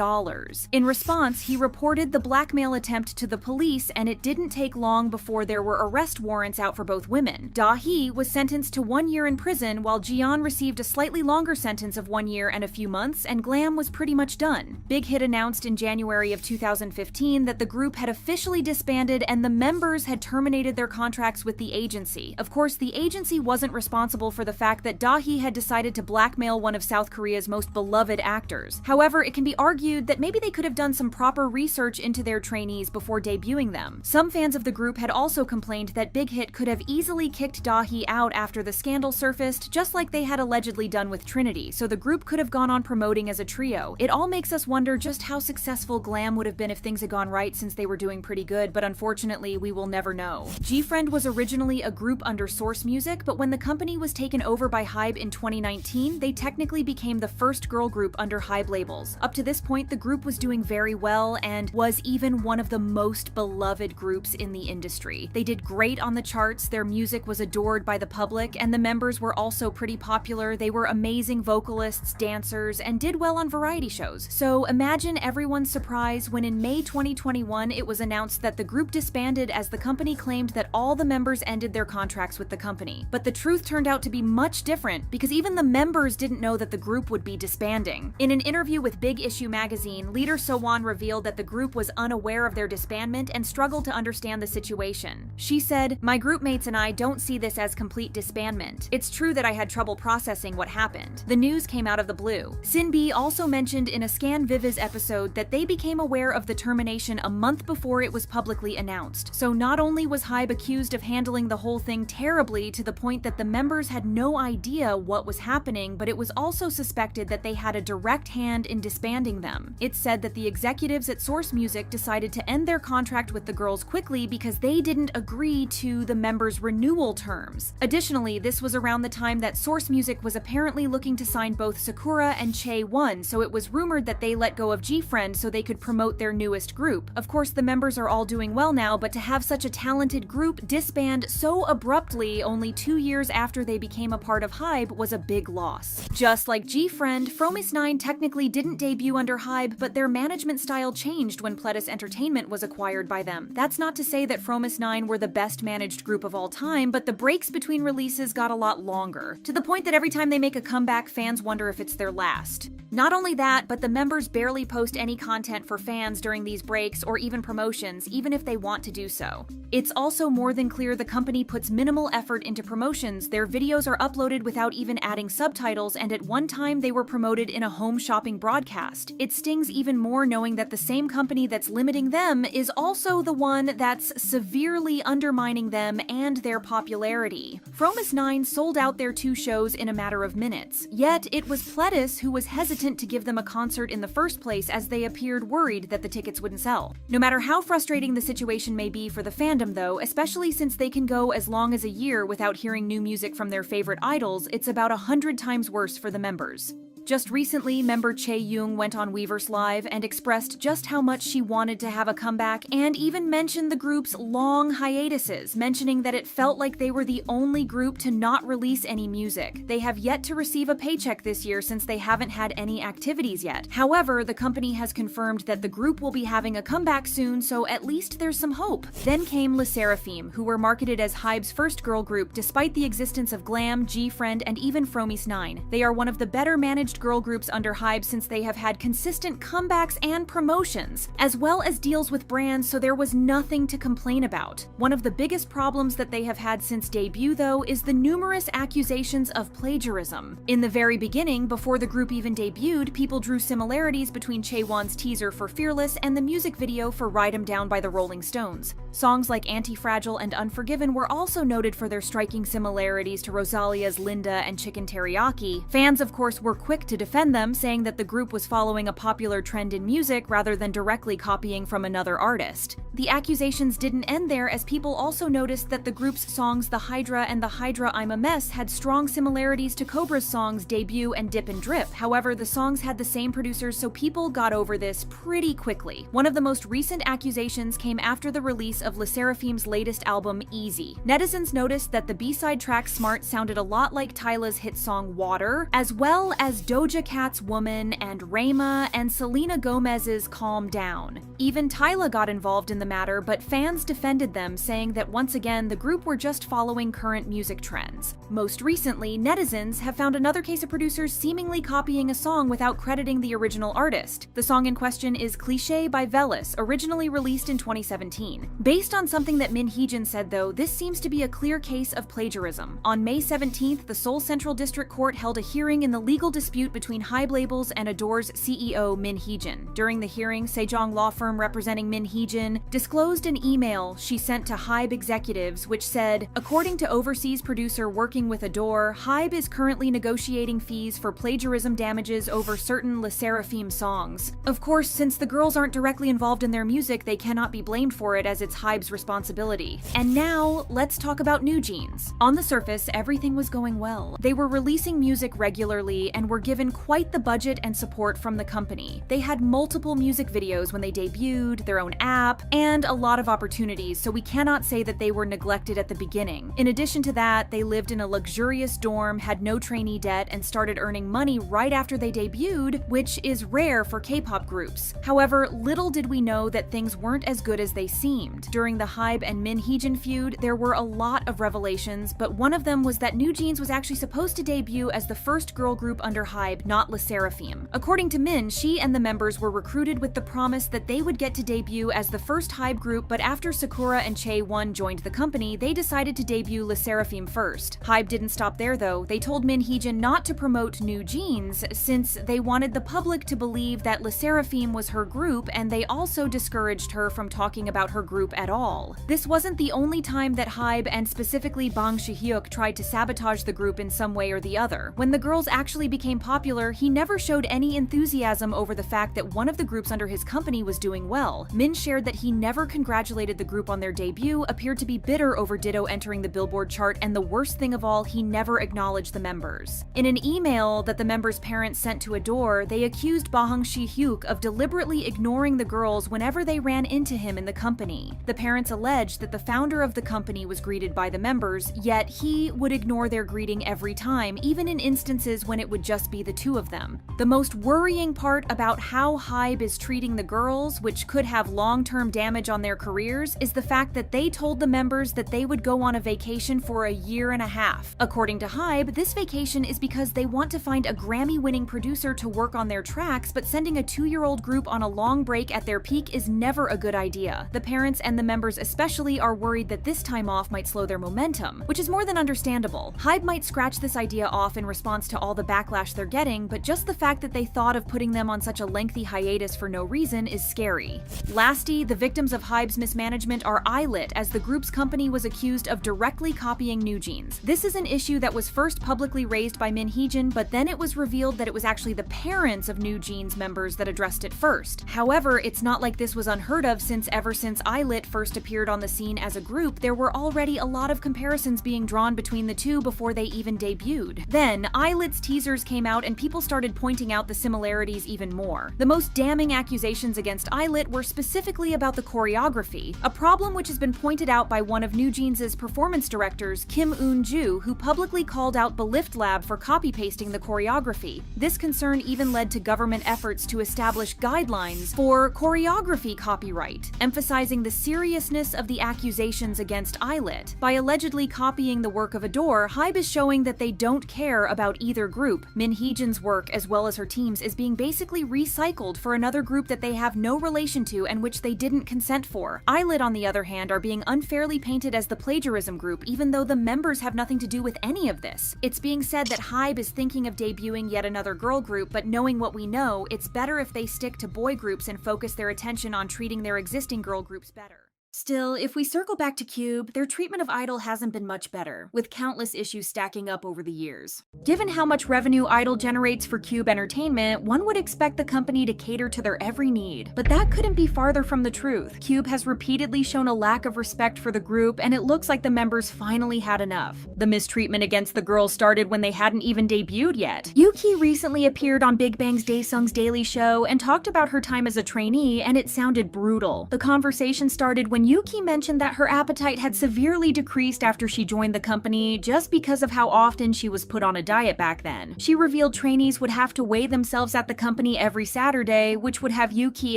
In response, he reported the blackmail attempt to the police, and it didn't take long before there were arrest warrants out for both women. Dahi was sentenced to 1 year in prison, while Ji-yeon received a slightly longer sentence of 1 year and a few months, and Glam was pretty much done. Big Hit announced in January of 2015 that the group had officially disbanded and the members had terminated their contracts with the agency. Of course, the agency wasn't responsible for the fact that Dahi had decided to blackmail one of South Korea's most beloved actors. However, it can be argued that maybe they could have done some proper research into their trainees before debuting them. Some fans of the group had also complained that Big Hit could have easily kicked Dahi out after the scandal surfaced, just like they had allegedly done with Trinity, so the group could have gone on promoting as a trio. It all makes us wonder just how successful Glam would have been if things had gone right, since they were doing pretty good, but unfortunately, we will never know. G-Friend was originally a group under Source Music, but when the company was taken over by HYBE in 2019, they technically became the first girl group under HYBE labels. Up to this point, the group was doing very well and was even one of the most beloved groups in the industry. They did great on the charts, their music was adored by the public, and the members were also pretty popular. They were amazing vocalists, dancers, and did well on variety shows. So imagine everyone's surprise when in May 2021 it was announced that the group disbanded, as the company claimed that all the members ended their contracts with the company. But the truth turned out to be much different, because even the members didn't know that the group would be disbanding. In an interview with Big Issue magazine, leader So-won revealed that the group was unaware of their disbandment and struggled to understand the situation. She said, "My group mates and I don't see this as complete disbandment. It's true that I had trouble processing what happened. The news came out of the blue." Sin-B also mentioned in a Scan Viviz episode that they became aware of the termination a month before it was publicly announced. So not only was HYBE accused of handling the whole thing terribly to the point that the members had no idea what was happening, but it was also suspected that they had a direct hand in disbanding them. It's said that the executives at Source Music decided to end their contract with the girls quickly because they didn't agree to the members' renewal terms. Additionally, this was around the time that Source Music was apparently looking to sign both Sakura and Chae-won, so it was rumored that they let go of G-Friend so they could promote their newest group. Of course, the members are all doing well now, but to have such a talented group disband so abruptly only 2 years after they became a part of HYBE was a big loss. Just like G-Friend, Fromis9 technically didn't debut under HYBE, but their management style changed when Pledis Entertainment was acquired by them. That's not to say that Fromis9 were the best managed group of all time, but the breaks between releases got a lot longer, to the point that every time they make a comeback, fans wonder if it's their last. Not only that, but the members barely post any content for fans during these breaks or even promotions, even if they want to do so. It's also more than clear the company puts minimal effort into promotions. Their videos are uploaded without even adding subtitles, and at one time they were promoted in a home shopping broadcast. It stings even more knowing that the same company that's limiting them is also the one that's severely undermining them and their popularity. Fromis9 sold out their 2 shows in a matter of minutes, yet it was Pledis who was hesitant to give them a concert in the first place, as they appeared worried that the tickets wouldn't sell. No matter how frustrating the situation may be for the fandom though, especially since they can go as long as a year without hearing new music from their favorite idols, it's about 100 times worse for the members. Just recently, member Ji Yoon went on Weverse Live and expressed just how much she wanted to have a comeback and even mentioned the group's long hiatuses, mentioning that it felt like they were the only group to not release any music. They have yet to receive a paycheck this year since they haven't had any activities yet. However, the company has confirmed that the group will be having a comeback soon, so at least there's some hope. Then came LE SSERAFIM, who were marketed as HYBE's first girl group despite the existence of Glam, G-Friend, and even Fromis9. They are one of the better managed girl groups under HYBE since they have had consistent comebacks and promotions, as well as deals with brands, so there was nothing to complain about. One of the biggest problems that they have had since debut, though, is the numerous accusations of plagiarism. In the very beginning, before the group even debuted, people drew similarities between Chaewon's teaser for Fearless and the music video for Ride 'Em Down by the Rolling Stones. Songs like Anti-Fragile and Unforgiven were also noted for their striking similarities to Rosalia's Linda and Chicken Teriyaki. Fans, of course, were quick to defend them, saying that the group was following a popular trend in music rather than directly copying from another artist. The accusations didn't end there, as people also noticed that the group's songs The Hydra and The Hydra I'm a Mess had strong similarities to Cobra's songs Debut and Dip and Drip. However, the songs had the same producers, so people got over this pretty quickly. One of the most recent accusations came after the release of LE SSERAFIM's latest album, ITZY. Netizens noticed that the B-side track Smart sounded a lot like Tyla's hit song Water, as well as Doja Cat's Woman and Rema and Selena Gomez's Calm Down. Even Tyla got involved in the matter, but fans defended them, saying that once again the group were just following current music trends. Most recently, netizens have found another case of producers seemingly copying a song without crediting the original artist. The song in question is Cliché by Velis, originally released in 2017. Based on something that Min Hee-jin said, though, this seems to be a clear case of plagiarism. On May 17th, the Seoul Central District Court held a hearing in the legal dispute between HYBE labels and Adore's CEO Min Hee-jin. During the hearing, Sejong law firm representing Min Hee-jin disclosed an email she sent to HYBE executives which said, according to overseas producer working with Adore, HYBE is currently negotiating fees for plagiarism damages over certain LE SSERAFIM songs. Of course, since the girls aren't directly involved in their music, they cannot be blamed for it, as it's HYBE's responsibility. And now, let's talk about NewJeans. On the surface, everything was going well. They were releasing music regularly and were given quite the budget and support from the company. They had multiple music videos when they debuted, their own app, and a lot of opportunities, so we cannot say that they were neglected at the beginning. In addition to that, they lived in a luxurious dorm, had no trainee debt, and started earning money right after they debuted, which is rare for K-pop groups. However, little did we know that things weren't as good as they seemed. During the HYBE and Min Hee-jin feud, there were a lot of revelations, but one of them was that NewJeans was actually supposed to debut as the first girl group under HYBE, not LE SSERAFIM. According to Min, she and the members were recruited with the promise that they would get to debut as the first HYBE group, but after Sakura and Chaewon joined the company, they decided to debut LE SSERAFIM first. HYBE didn't stop there, though. They told Min Hee-jin not to promote NewJeans since they wanted the public to believe that LE SSERAFIM was her group, and they also discouraged her from talking about her group at all. This wasn't the only time that HYBE and specifically Bang Si-hyuk tried to sabotage the group in some way or the other. When the girls actually became popular, he never showed any enthusiasm over the fact that one of the groups under his company was doing well. Min shared that he never congratulated the group on their debut, appeared to be bitter over Ditto entering the Billboard chart, and the worst thing of all, he never acknowledged the members. In an email that the members' parents sent to Adore, they accused Bang Si-hyuk of deliberately ignoring the girls whenever they ran into him in the company. The parents alleged that the founder of the company was greeted by the members, yet he would ignore their greeting every time, even in instances when it would just be the two of them. The most worrying part about how HYBE is treating the girls, which could have long-term damage on their careers, is the fact that they told the members that they would go on a vacation for a year and a half. According to HYBE, this vacation is because they want to find a Grammy-winning producer to work on their tracks, but sending a 2-year-old group on a long break at their peak is never a good idea. The parents and the members especially are worried that this time off might slow their momentum, which is more than understandable. HYBE might scratch this idea off in response to all the backlash they're getting, but just the fact that they thought of putting them on such a lengthy hiatus for no reason is scary. Lastly, the victims of HYBE's mismanagement are i-dle, as the group's company was accused of directly copying NewJeans. This is an issue that was first publicly raised by Min Hee-jin, but then it was revealed that it was actually the parents of NewJeans members that addressed it first. However, it's not like this was unheard of, since ever since i-dle i-dle first appeared on the scene as a group, there were already a lot of comparisons being drawn between the two before they even debuted. Then, i-dle's teasers came out and people started pointing out the similarities even more. The most damning accusations against i-dle were specifically about the choreography, a problem which has been pointed out by one of NewJeans' performance directors, Kim Eun-ju, who publicly called out Belift Lab for copy-pasting the choreography. This concern even led to government efforts to establish guidelines for choreography copyright, emphasizing the seriousness of the accusations against i-dle. By allegedly copying the work of Adore, HYBE is showing that they don't care about either group. Min Hee-jin's work, as well as her team's, is being basically recycled for another group that they have no relation to and which they didn't consent for. i-dle, on the other hand, are being unfairly painted as the plagiarism group, even though the members have nothing to do with any of this. It's being said that HYBE is thinking of debuting yet another girl group, but knowing what we know, it's better if they stick to boy groups and focus their attention on treating their existing girl groups better. Still, if we circle back to KOOKIELIT, their treatment of i-dle hasn't been much better, with countless issues stacking up over the years. Given how much revenue i-dle generates for KOOKIELIT Entertainment, one would expect the company to cater to their every need. But that couldn't be farther from the truth. KOOKIELIT has repeatedly shown a lack of respect for the group, and it looks like the members finally had enough. The mistreatment against the girls started when they hadn't even debuted yet. Yuki recently appeared on Big Bang's Daesung's Daily Show and talked about her time as a trainee, and it sounded brutal. The conversation started when Yuki mentioned that her appetite had severely decreased after she joined the company just because of how often she was put on a diet back then. She revealed trainees would have to weigh themselves at the company every Saturday, which would have Yuki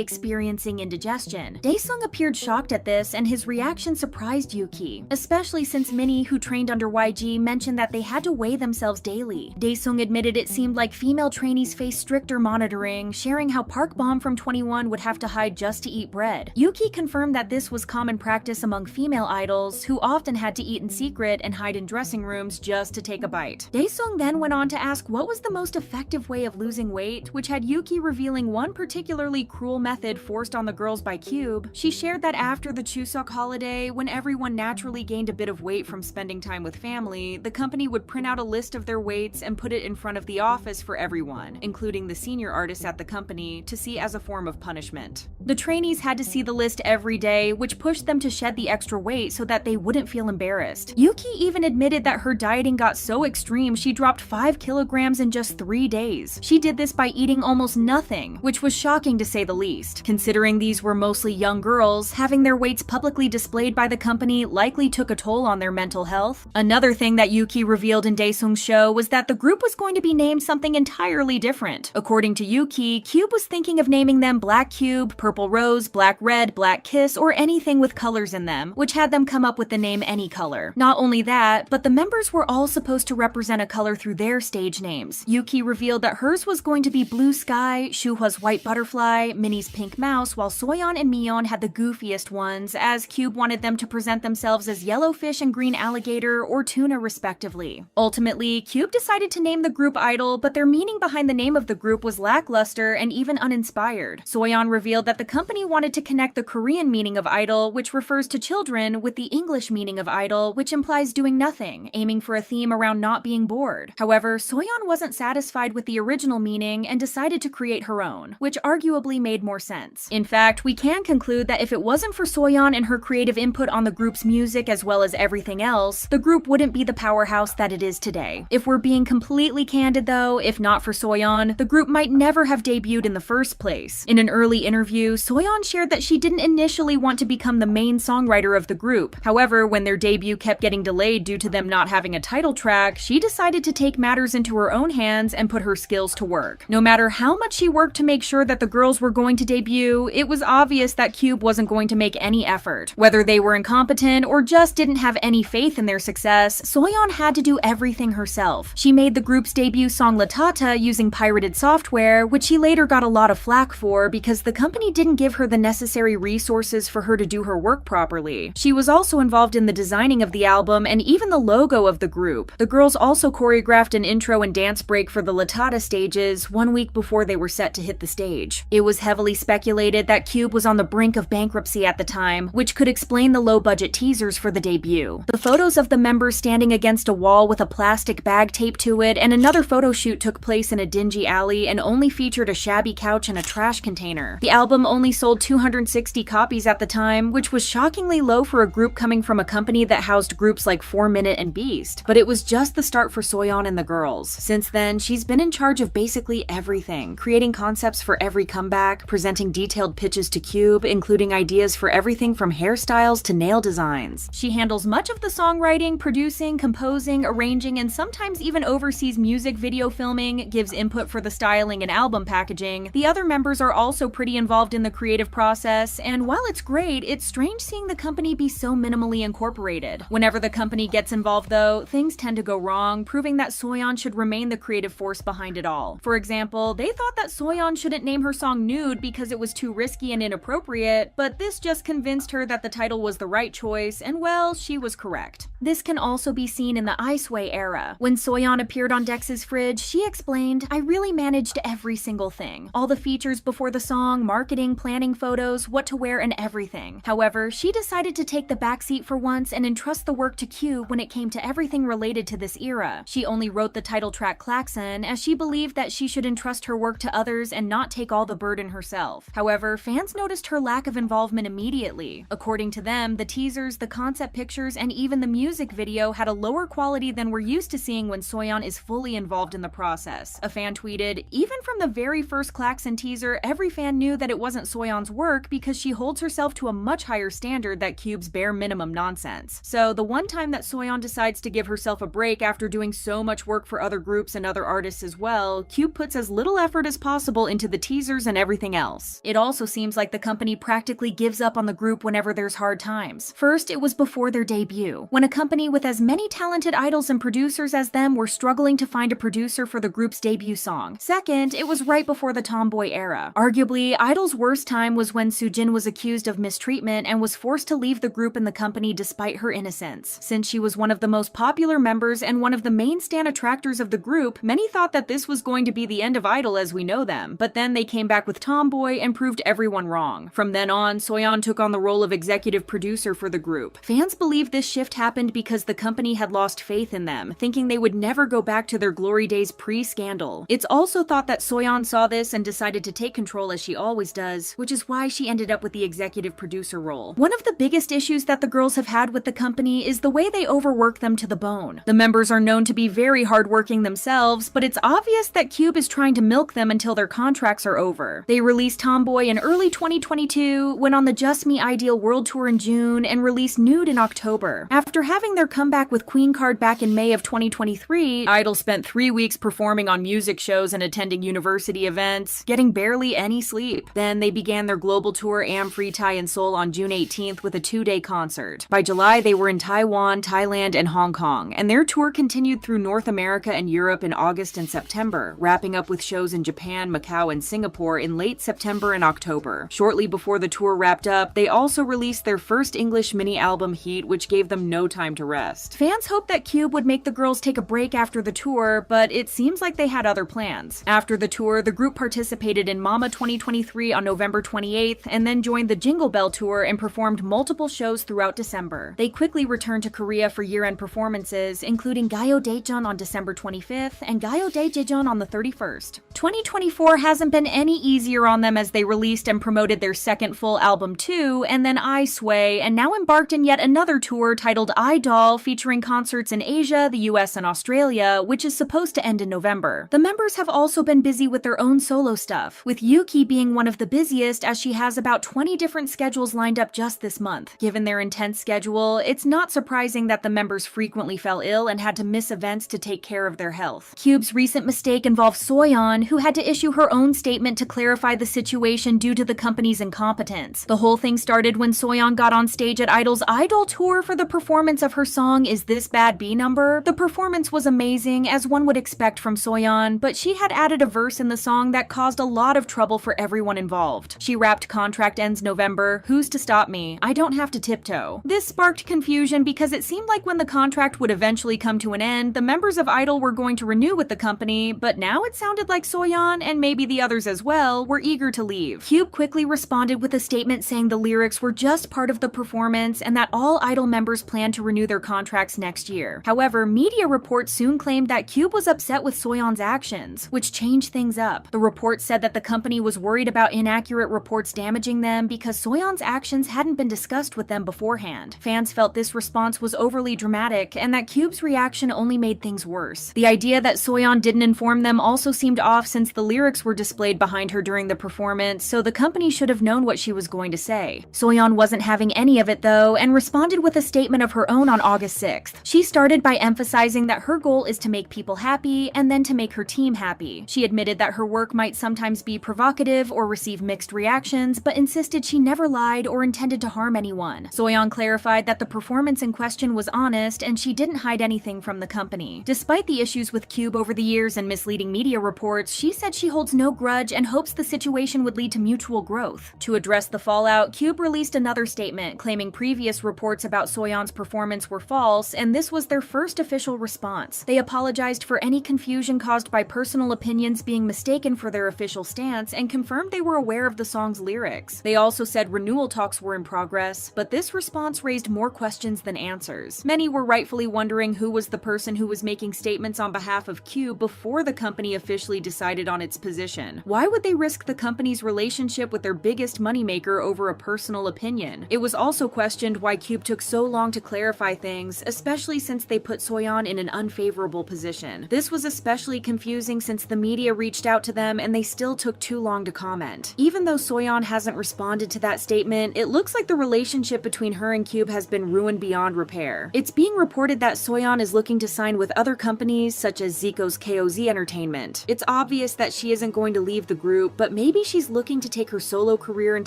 experiencing indigestion. Daesung appeared shocked at this, and his reaction surprised Yuki, especially since Minnie, who trained under YG, mentioned that they had to weigh themselves daily. Daesung admitted it seemed like female trainees faced stricter monitoring, sharing how Park Bom from 21 would have to hide just to eat bread. Yuki confirmed that this was common practice among female idols, who often had to eat in secret and hide in dressing rooms just to take a bite. Daesung then went on to ask what was the most effective way of losing weight, which had Yuki revealing one particularly cruel method forced on the girls by Cube. She shared that after the Chuseok holiday, when everyone naturally gained a bit of weight from spending time with family, the company would print out a list of their weights and put it in front of the office for everyone, including the senior artists at the company, to see as a form of punishment. The trainees had to see the list every day, which pushed them to shed the extra weight so that they wouldn't feel embarrassed. Yuki even admitted that her dieting got so extreme she dropped 5 kilograms in just 3 days. She did this by eating almost nothing, which was shocking to say the least. Considering these were mostly young girls, having their weights publicly displayed by the company likely took a toll on their mental health. Another thing that Yuki revealed in Daesung's show was that the group was going to be named something entirely different. According to Yuki, Cube was thinking of naming them Black Cube, Purple Rose, Black Red, Black Kiss, or anything with colors in them, which had them come up with the name Any Color. Not only that, but the members were all supposed to represent a color through their stage names. Yuki revealed that hers was going to be Blue Sky, Shuhwa's White Butterfly, Minnie's Pink Mouse, while Soyeon and Miyeon had the goofiest ones, as Cube wanted them to present themselves as Yellowfish and Green Alligator or Tuna respectively. Ultimately, Cube decided to name the group i-dle, but their meaning behind the name of the group was lackluster and even uninspired. Soyeon revealed that the company wanted to connect the Korean meaning of idol, which refers to children, with the English meaning of idle, which implies doing nothing, aiming for a theme around not being bored. However, Soyeon wasn't satisfied with the original meaning and decided to create her own, which arguably made more sense. In fact, we can conclude that if it wasn't for Soyeon and her creative input on the group's music as well as everything else, the group wouldn't be the powerhouse that it is today. If we're being completely candid though, if not for Soyeon, the group might never have debuted in the first place. In an early interview, Soyeon shared that she didn't initially want to become the main songwriter of the group. However, when their debut kept getting delayed due to them not having a title track, she decided to take matters into her own hands and put her skills to work. No matter how much she worked to make sure that the girls were going to debut, it was obvious that Cube wasn't going to make any effort. Whether they were incompetent or just didn't have any faith in their success, Soyeon had to do everything herself. She made the group's debut song Latata using pirated software, which she later got a lot of flack for because the company didn't give her the necessary resources for her to do her work properly. She was also involved in the designing of the album and even the logo of the group. The girls also choreographed an intro and dance break for the Latata stages 1 week before they were set to hit the stage. It was heavily speculated that Cube was on the brink of bankruptcy at the time, which could explain the low-budget teasers for the debut. The photos of the members standing against a wall with a plastic bag taped to it and another photo shoot took place in a dingy alley and only featured a shabby couch and a trash container. The album only sold 260 copies at the time, time, which was shockingly low for a group coming from a company that housed groups like 4Minute and Beast. But it was just the start for Soyeon and the girls. Since then, she's been in charge of basically everything, creating concepts for every comeback, presenting detailed pitches to Cube, including ideas for everything from hairstyles to nail designs. She handles much of the songwriting, producing, composing, arranging, and sometimes even oversees music video filming, gives input for the styling and album packaging. The other members are also pretty involved in the creative process, and while it's great, it's strange seeing the company be so minimally incorporated. Whenever the company gets involved though, things tend to go wrong, proving that Soyeon should remain the creative force behind it all. For example, they thought that Soyeon shouldn't name her song Nude because it was too risky and inappropriate, but this just convinced her that the title was the right choice, and well, she was correct. This can also be seen in the ITZY era. When Soyeon appeared on Dex's fridge, she explained, "I really managed every single thing. All the features before the song, marketing, planning photos, what to wear, and everything." However, she decided to take the backseat for once and entrust the work to Cube when it came to everything related to this era. She only wrote the title track Klaxon, as she believed that she should entrust her work to others and not take all the burden herself. However, fans noticed her lack of involvement immediately. According to them, the teasers, the concept pictures, and even the music video had a lower quality than we're used to seeing when Soyeon is fully involved in the process. A fan tweeted, "Even from the very first Klaxon teaser, every fan knew that it wasn't Soyeon's work because she holds herself to a much higher standard than Cube's bare minimum nonsense." So the one time that Soyeon decides to give herself a break after doing so much work for other groups and other artists as well, Cube puts as little effort as possible into the teasers and everything else. It also seems like the company practically gives up on the group whenever there's hard times. First, it was before their debut, when a company with as many talented idols and producers as them were struggling to find a producer for the group's debut song. Second, it was right before the tomboy era. Arguably, ITZY's worst time was when Soojin was accused of mistreatment and was forced to leave the group and the company despite her innocence. Since she was one of the most popular members and one of the main stan attractors of the group, many thought that this was going to be the end of ITZY as we know them, but then they came back with Tomboy and proved everyone wrong. From then on, Soyeon took on the role of executive producer for the group. Fans believe this shift happened because the company had lost faith in them, thinking they would never go back to their glory days pre-scandal. It's also thought that Soyeon saw this and decided to take control as she always does, which is why she ended up with the executive producer role. One of the biggest issues that the girls have had with the company is the way they overwork them to the bone. The members are known to be very hardworking themselves, but it's obvious that Cube is trying to milk them until their contracts are over. They released Tomboy in early 2022, went on the Just Me i-dle World Tour in June, and released Nude in October. After having their comeback with Queen Card back in May of 2023, ITZY spent 3 weeks performing on music shows and attending university events, getting barely any sleep. Then they began their global tour Am Free Thai in Seoul on June 18th with a 2-day concert. By July, they were in Taiwan, Thailand, and Hong Kong, and their tour continued through North America and Europe in August and September, wrapping up with shows in Japan, Macau, and Singapore in late September and October. Shortly before the tour wrapped up, they also released their first English mini-album Heat, which gave them no time to rest. Fans hoped that Cube would make the girls take a break after the tour, but it seems like they had other plans. After the tour, the group participated in Mama 2023 on November 28th, and then joined the Jingle Bell Tour and performed multiple shows throughout December. They quickly returned to Korea for year-end performances, including Gayo Daejeon on December 25th and Gayo Daejeon on the 31st. 2024 hasn't been any easier on them as they released and promoted their second full album 2, and then I Sway, and now embarked in yet another tour titled i-dle, featuring concerts in Asia, the US, and Australia, which is supposed to end in November. The members have also been busy with their own solo stuff, with Yuki being one of the busiest as she has about 20 different schedules lined up just this month. Given their intense schedule, it's not surprising that the members frequently fell ill and had to miss events to take care of their health. Cube's recent mistake involved Soyeon, who had to issue her own statement to clarify the situation due to the company's incompetence. The whole thing started when Soyeon got on stage at i-dle's i-dle tour for the performance of her song Is This Bad B Number. The performance was amazing, as one would expect from Soyeon, but she had added a verse in the song that caused a lot of trouble for everyone involved. She rapped "Contract ends November, who's to stop me? I don't have to tiptoe." This sparked confusion because it seemed like when the contract would eventually come to an end, the members of i-dle were going to renew with the company, but now it sounded like Soyeon, and maybe the others as well, were eager to leave. Cube quickly responded with a statement saying the lyrics were just part of the performance and that all i-dle members plan to renew their contracts next year. However, media reports soon claimed that KOOKIELIT was upset with Soyeon's actions, which changed things up. The report said that the company was worried about inaccurate reports damaging them because Soyeon's actions hadn't been discussed with them beforehand. Fans felt this response was overly dramatic and that KOOKIELIT's reaction only made things worse. The idea that Soyeon didn't inform them also seemed off since the lyrics were displayed behind her during the performance, so the company should have known what she was going to say. Soyeon wasn't having any of it though, and responded with a statement of her own on August 6th. She started by emphasizing that her goal is to make people happy and then to make her team happy. She admitted that her work might sometimes be provocative or receive mixed reactions, but insisted she never lied or intended to harm anyone. Soyeon clarified that the performance in question was honest and she didn't hide anything from the company. Despite the issues with KOOKIELIT over the years and misleading media reports, she said she holds no grudge and hopes the situation would lead to mutual growth. To address the fallout, KOOKIELIT released another statement claiming previous reports about Soyeon's performance were false, and this was their first official response. They apologized for any confusion caused by personal opinions being mistaken for their official stance and confirmed they were aware of the song's lyrics. They also said renewal talks were in progress, but this response raised more questions than answers. Many were rightfully wondering who was the person who was making statements on behalf of KOOKIELIT before the company officially decided on its position. Why would they risk the company's relationship with their biggest moneymaker over a personal opinion? It was also questioned why KOOKIELIT took so long to clarify things, especially since they put Soyeon in an unfavorable position. This was especially confusing since the media reached out to them and they still took too long to comment. Even though Soyeon hasn't responded to that statement, it looks like the relationship between her and KOOKIELIT has been ruined beyond repair. It's being reported that Soyeon is looking to sign with other companies such as Zico's KOZ Entertainment. It's obvious that she isn't going to leave the group, but maybe she's looking to take her solo career and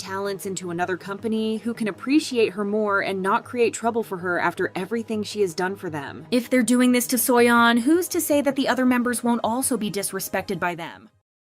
talents into another company who can appreciate her more and not create trouble for her after everything she has done for them. If they're doing this to Soyeon, who's to say that the other members won't also be disrespected by them?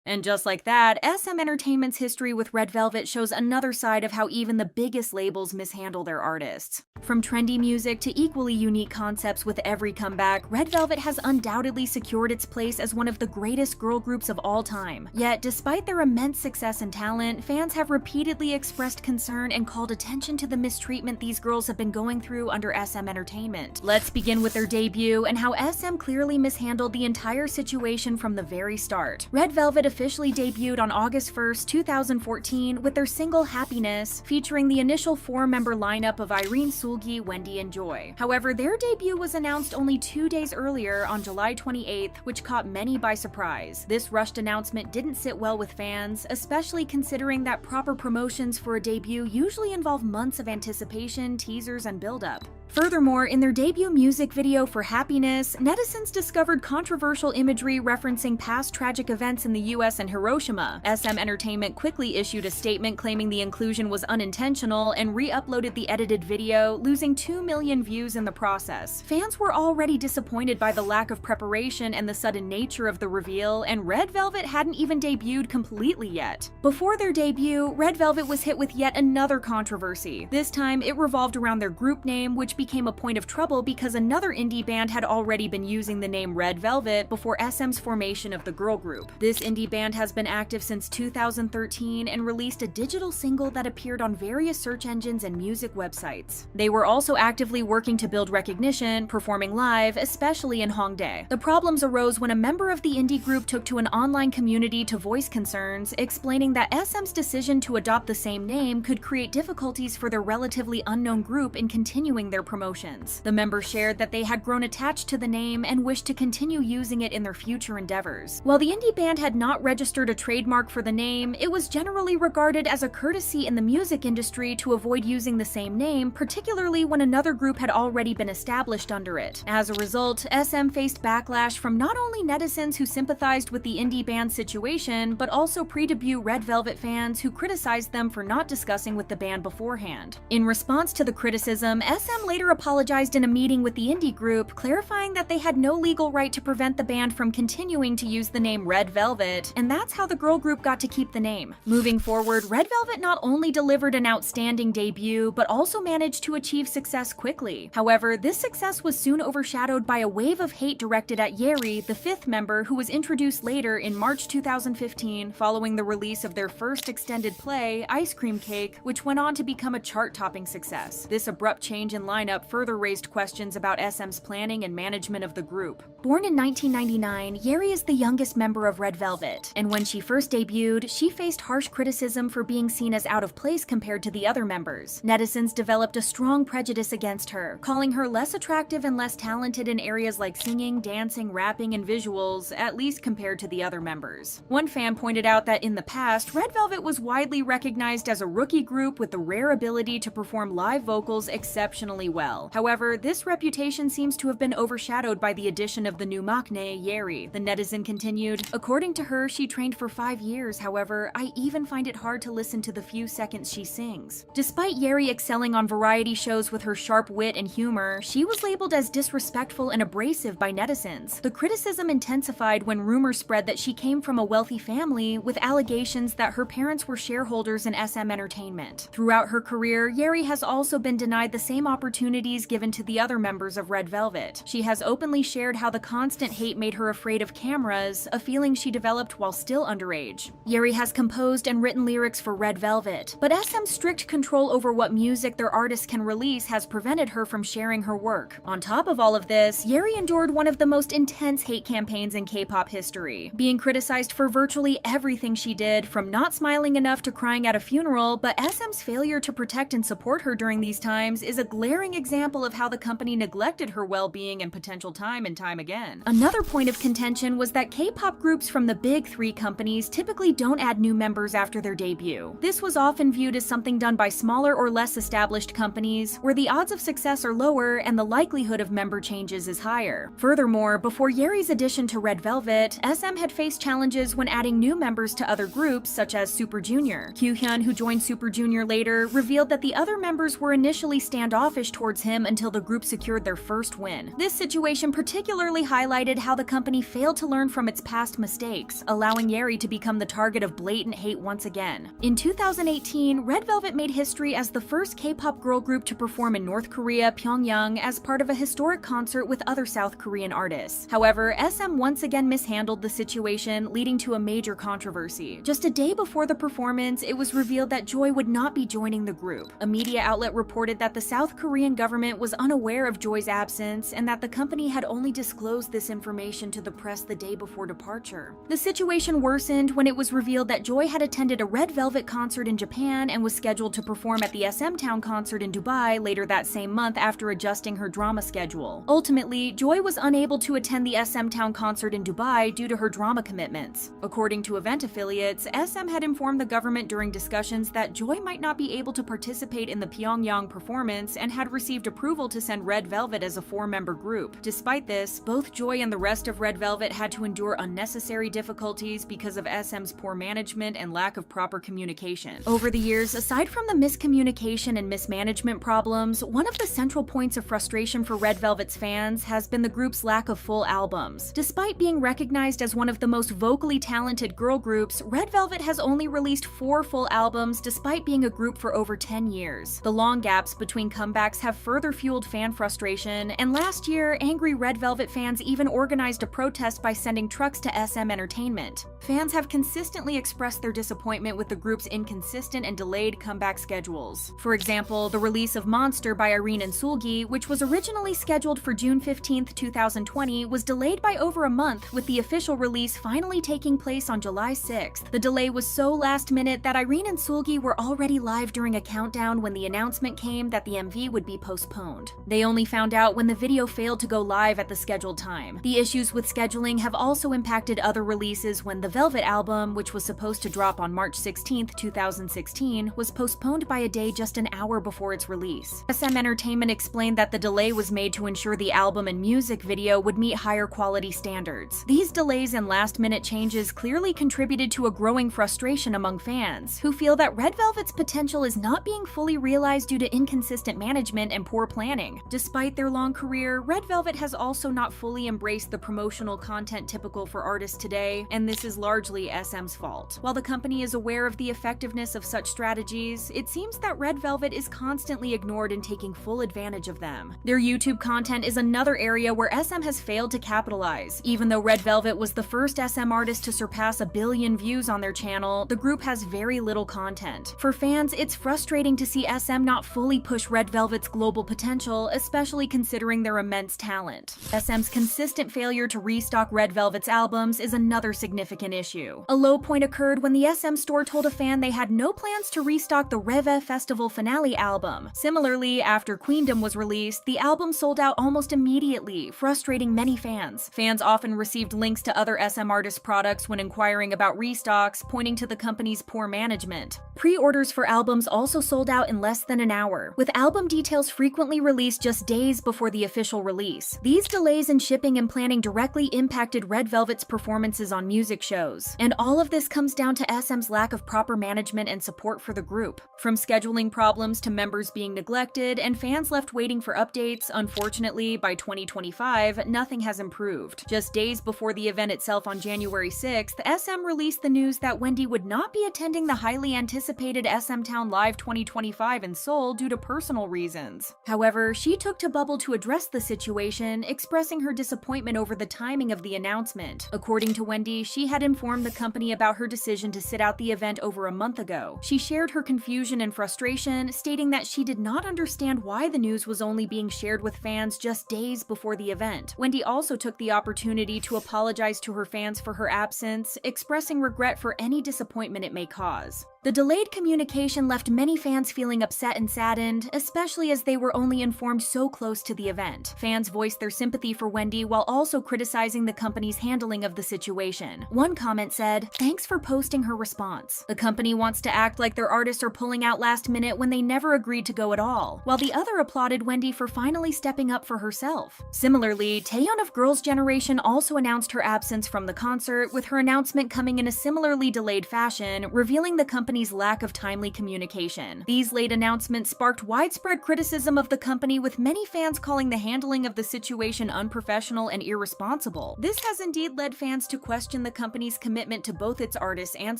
And just like that, SM Entertainment's history with Red Velvet shows another side of how even the biggest labels mishandle their artists. From trendy music to equally unique concepts with every comeback, Red Velvet has undoubtedly secured its place as one of the greatest girl groups of all time. Yet, despite their immense success and talent, fans have repeatedly expressed concern and called attention to the mistreatment these girls have been going through under SM Entertainment. Let's begin with their debut and how SM clearly mishandled the entire situation from the very start. Red Velvet officially debuted on August 1st, 2014 with their single Happiness, featuring the initial four-member lineup of Irene, Seulgi, Wendy, and Joy. However, their debut was announced only 2 days earlier on July 28th, which caught many by surprise. This rushed announcement didn't sit well with fans, especially considering that proper promotions for a debut usually involve months of anticipation, teasers, and build-up. Furthermore, in their debut music video for Happiness, netizens discovered controversial imagery referencing past tragic events in the US and Hiroshima. SM Entertainment quickly issued a statement claiming the inclusion was unintentional and re-uploaded the edited video, losing 2 million views in the process. Fans were already disappointed by the lack of preparation and the sudden nature of the reveal, and Red Velvet hadn't even debuted completely yet. Before their debut, Red Velvet was hit with yet another controversy. This time, it revolved around their group name, which became a point of trouble because another indie band had already been using the name Red Velvet before SM's formation of the girl group. This indie band has been active since 2013 and released a digital single that appeared on various search engines and music websites. They were also actively working to build recognition, performing live, especially in Hongdae. The problems arose when a member of the indie group took to an online community to voice concerns, explaining that SM's decision to adopt the same name could create difficulties for their relatively unknown group in continuing their promotions. The members shared that they had grown attached to the name and wished to continue using it in their future endeavors. While the indie band had not registered a trademark for the name, it was generally regarded as a courtesy in the music industry to avoid using the same name, particularly when another group had already been established under it. As a result, SM faced backlash from not only netizens who sympathized with the indie band's situation, but also pre-debut Red Velvet fans who criticized them for not discussing with the band beforehand. In response to the criticism, SM later apologized in a meeting with the indie group, clarifying that they had no legal right to prevent the band from continuing to use the name Red Velvet, and that's how the girl group got to keep the name. Moving forward, Red Velvet not only delivered an outstanding debut, but also managed to achieve success quickly. However, this success was soon overshadowed by a wave of hate directed at Yeri, the fifth member, who was introduced later in March 2015 following the release of their first extended play, Ice Cream Cake, which went on to become a chart-topping success. This abrupt change in lineup lineup further raised questions about SM's planning and management of the group. Born in 1999, Yeri is the youngest member of Red Velvet, and when she first debuted, she faced harsh criticism for being seen as out of place compared to the other members. Netizens developed a strong prejudice against her, calling her less attractive and less talented in areas like singing, dancing, rapping, and visuals, at least compared to the other members. One fan pointed out that in the past, Red Velvet was widely recognized as a rookie group with the rare ability to perform live vocals exceptionally well. However, this reputation seems to have been overshadowed by the addition of the new maknae, Yeri. The netizen continued, "According to her, she trained for 5 years, however, I even find it hard to listen to the few seconds she sings." Despite Yeri excelling on variety shows with her sharp wit and humor, she was labeled as disrespectful and abrasive by netizens. The criticism intensified when rumors spread that she came from a wealthy family, with allegations that her parents were shareholders in SM Entertainment. Throughout her career, Yeri has also been denied the same opportunities given to the other members of Red Velvet. She has openly shared how the constant hate made her afraid of cameras, a feeling she developed while still underage. Yeri has composed and written lyrics for Red Velvet, but SM's strict control over what music their artists can release has prevented her from sharing her work. On top of all of this, Yeri endured one of the most intense hate campaigns in K-pop history, being criticized for virtually everything she did, from not smiling enough to crying at a funeral, but SM's failure to protect and support her during these times is a glaring example of how the company neglected her well-being and potential time and time again. Another point of contention was that K-pop groups from the big three companies typically don't add new members after their debut. This was often viewed as something done by smaller or less established companies, where the odds of success are lower and the likelihood of member changes is higher. Furthermore, before Yeri's addition to Red Velvet, SM had faced challenges when adding new members to other groups, such as Super Junior. Kyuhyun, who joined Super Junior later, revealed that the other members were initially standoffish towards him until the group secured their first win. This situation particularly highlighted how the company failed to learn from its past mistakes, allowing Yeri to become the target of blatant hate once again. In 2018, Red Velvet made history as the first K-pop girl group to perform in North Korea, Pyongyang, as part of a historic concert with other South Korean artists. However, SM once again mishandled the situation, leading to a major controversy. Just a day before the performance, it was revealed that Joy would not be joining the group. A media outlet reported that the South Korean government was unaware of Joy's absence and that the company had only disclosed this information to the press the day before departure. The situation worsened when it was revealed that Joy had attended a Red Velvet concert in Japan and was scheduled to perform at the SM Town concert in Dubai later that same month after adjusting her drama schedule. Ultimately, Joy was unable to attend the SM Town concert in Dubai due to her drama commitments. According to event affiliates, SM had informed the government during discussions that Joy might not be able to participate in the Pyongyang performance and had received approval to send Red Velvet as a 4-member group. Despite this, both Joy and the rest of Red Velvet had to endure unnecessary difficulties because of SM's poor management and lack of proper communication. Over the years, aside from the miscommunication and mismanagement problems, one of the central points of frustration for Red Velvet's fans has been the group's lack of full albums. Despite being recognized as one of the most vocally talented girl groups, Red Velvet has only released 4 full albums despite being a group for over 10 years. The long gaps between comebacks have further fueled fan frustration, and last year, angry Red Velvet fans even organized a protest by sending trucks to SM Entertainment. Fans have consistently expressed their disappointment with the group's inconsistent and delayed comeback schedules. For example, the release of Monster by Irene and Sulgi, which was originally scheduled for June 15, 2020, was delayed by over a month, with the official release finally taking place on July 6th. The delay was so last minute that Irene and Sulgi were already live during a countdown when the announcement came that the MV would be postponed. They only found out when the video failed to go live at the scheduled time. The issues with scheduling have also impacted other releases when the Velvet album, which was supposed to drop on March 16, 2016, was postponed by a day just an hour before its release. SM Entertainment explained that the delay was made to ensure the album and music video would meet higher quality standards. These delays and last-minute changes clearly contributed to a growing frustration among fans, who feel that Red Velvet's potential is not being fully realized due to inconsistent management and poor planning. Despite their long career, Red Velvet has also not fully embraced the promotional content typical for artists today, and this is largely SM's fault. While the company is aware of the effectiveness of such strategies, it seems that Red Velvet is constantly ignored in taking full advantage of them. Their YouTube content is another area where SM has failed to capitalize. Even though Red Velvet was the first SM artist to surpass 1 billion views on their channel, the group has very little content. For fans, it's frustrating to see SM not fully push Red Velvet's global potential, especially considering their immense talent. SM's consistent failure to restock Red Velvet's albums is another significant issue. A low point occurred when the SM store told a fan they had no plans to restock the Reve Festival finale album. Similarly, after Queendom was released, the album sold out almost immediately, frustrating many fans. Fans often received links to other SM artists' products when inquiring about restocks, pointing to the company's poor management. Pre-orders for albums also sold out in less than an hour, with album details frequently released just days before the official release. These delays in shipping and planning directly impacted Red Velvet's performances on music shows. And all of this comes down to SM's lack of proper management and support for the group. From scheduling problems to members being neglected and fans left waiting for updates, unfortunately, by 2025, nothing has improved. Just days before the event itself on January 6th, SM released the news that Wendy would not be attending the highly anticipated SM Town Live 2025 in Seoul due to personal reasons. However, she took to Bubble to address the situation, expressing her disappointment over the timing of the announcement. According to Wendy, she had informed the company about her decision to sit out the event over a month ago. She shared her confusion and frustration, stating that she did not understand why the news was only being shared with fans just days before the event. Wendy also took the opportunity to apologize to her fans for her absence, expressing regret for any disappointment it may cause. The delayed communication left many fans feeling upset and saddened, especially as they were only informed so close to the event. Fans voiced their sympathy for Wendy while also criticizing the company's handling of the situation. One comment said, "Thanks for posting her response. The company wants to act like their artists are pulling out last minute when they never agreed to go at all," while the other applauded Wendy for finally stepping up for herself. Similarly, Taeyeon of Girls' Generation also announced her absence from the concert, with her announcement coming in a similarly delayed fashion, revealing the company's lack of timely communication. These late announcements sparked widespread criticism of the company, with many fans calling the handling of the situation unprofessional and irresponsible. This has indeed led fans to question the company's commitment to both its artists and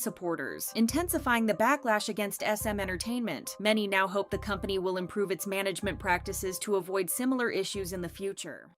supporters, intensifying the backlash against SM Entertainment. Many now hope the company will improve its management practices to avoid similar issues in the future.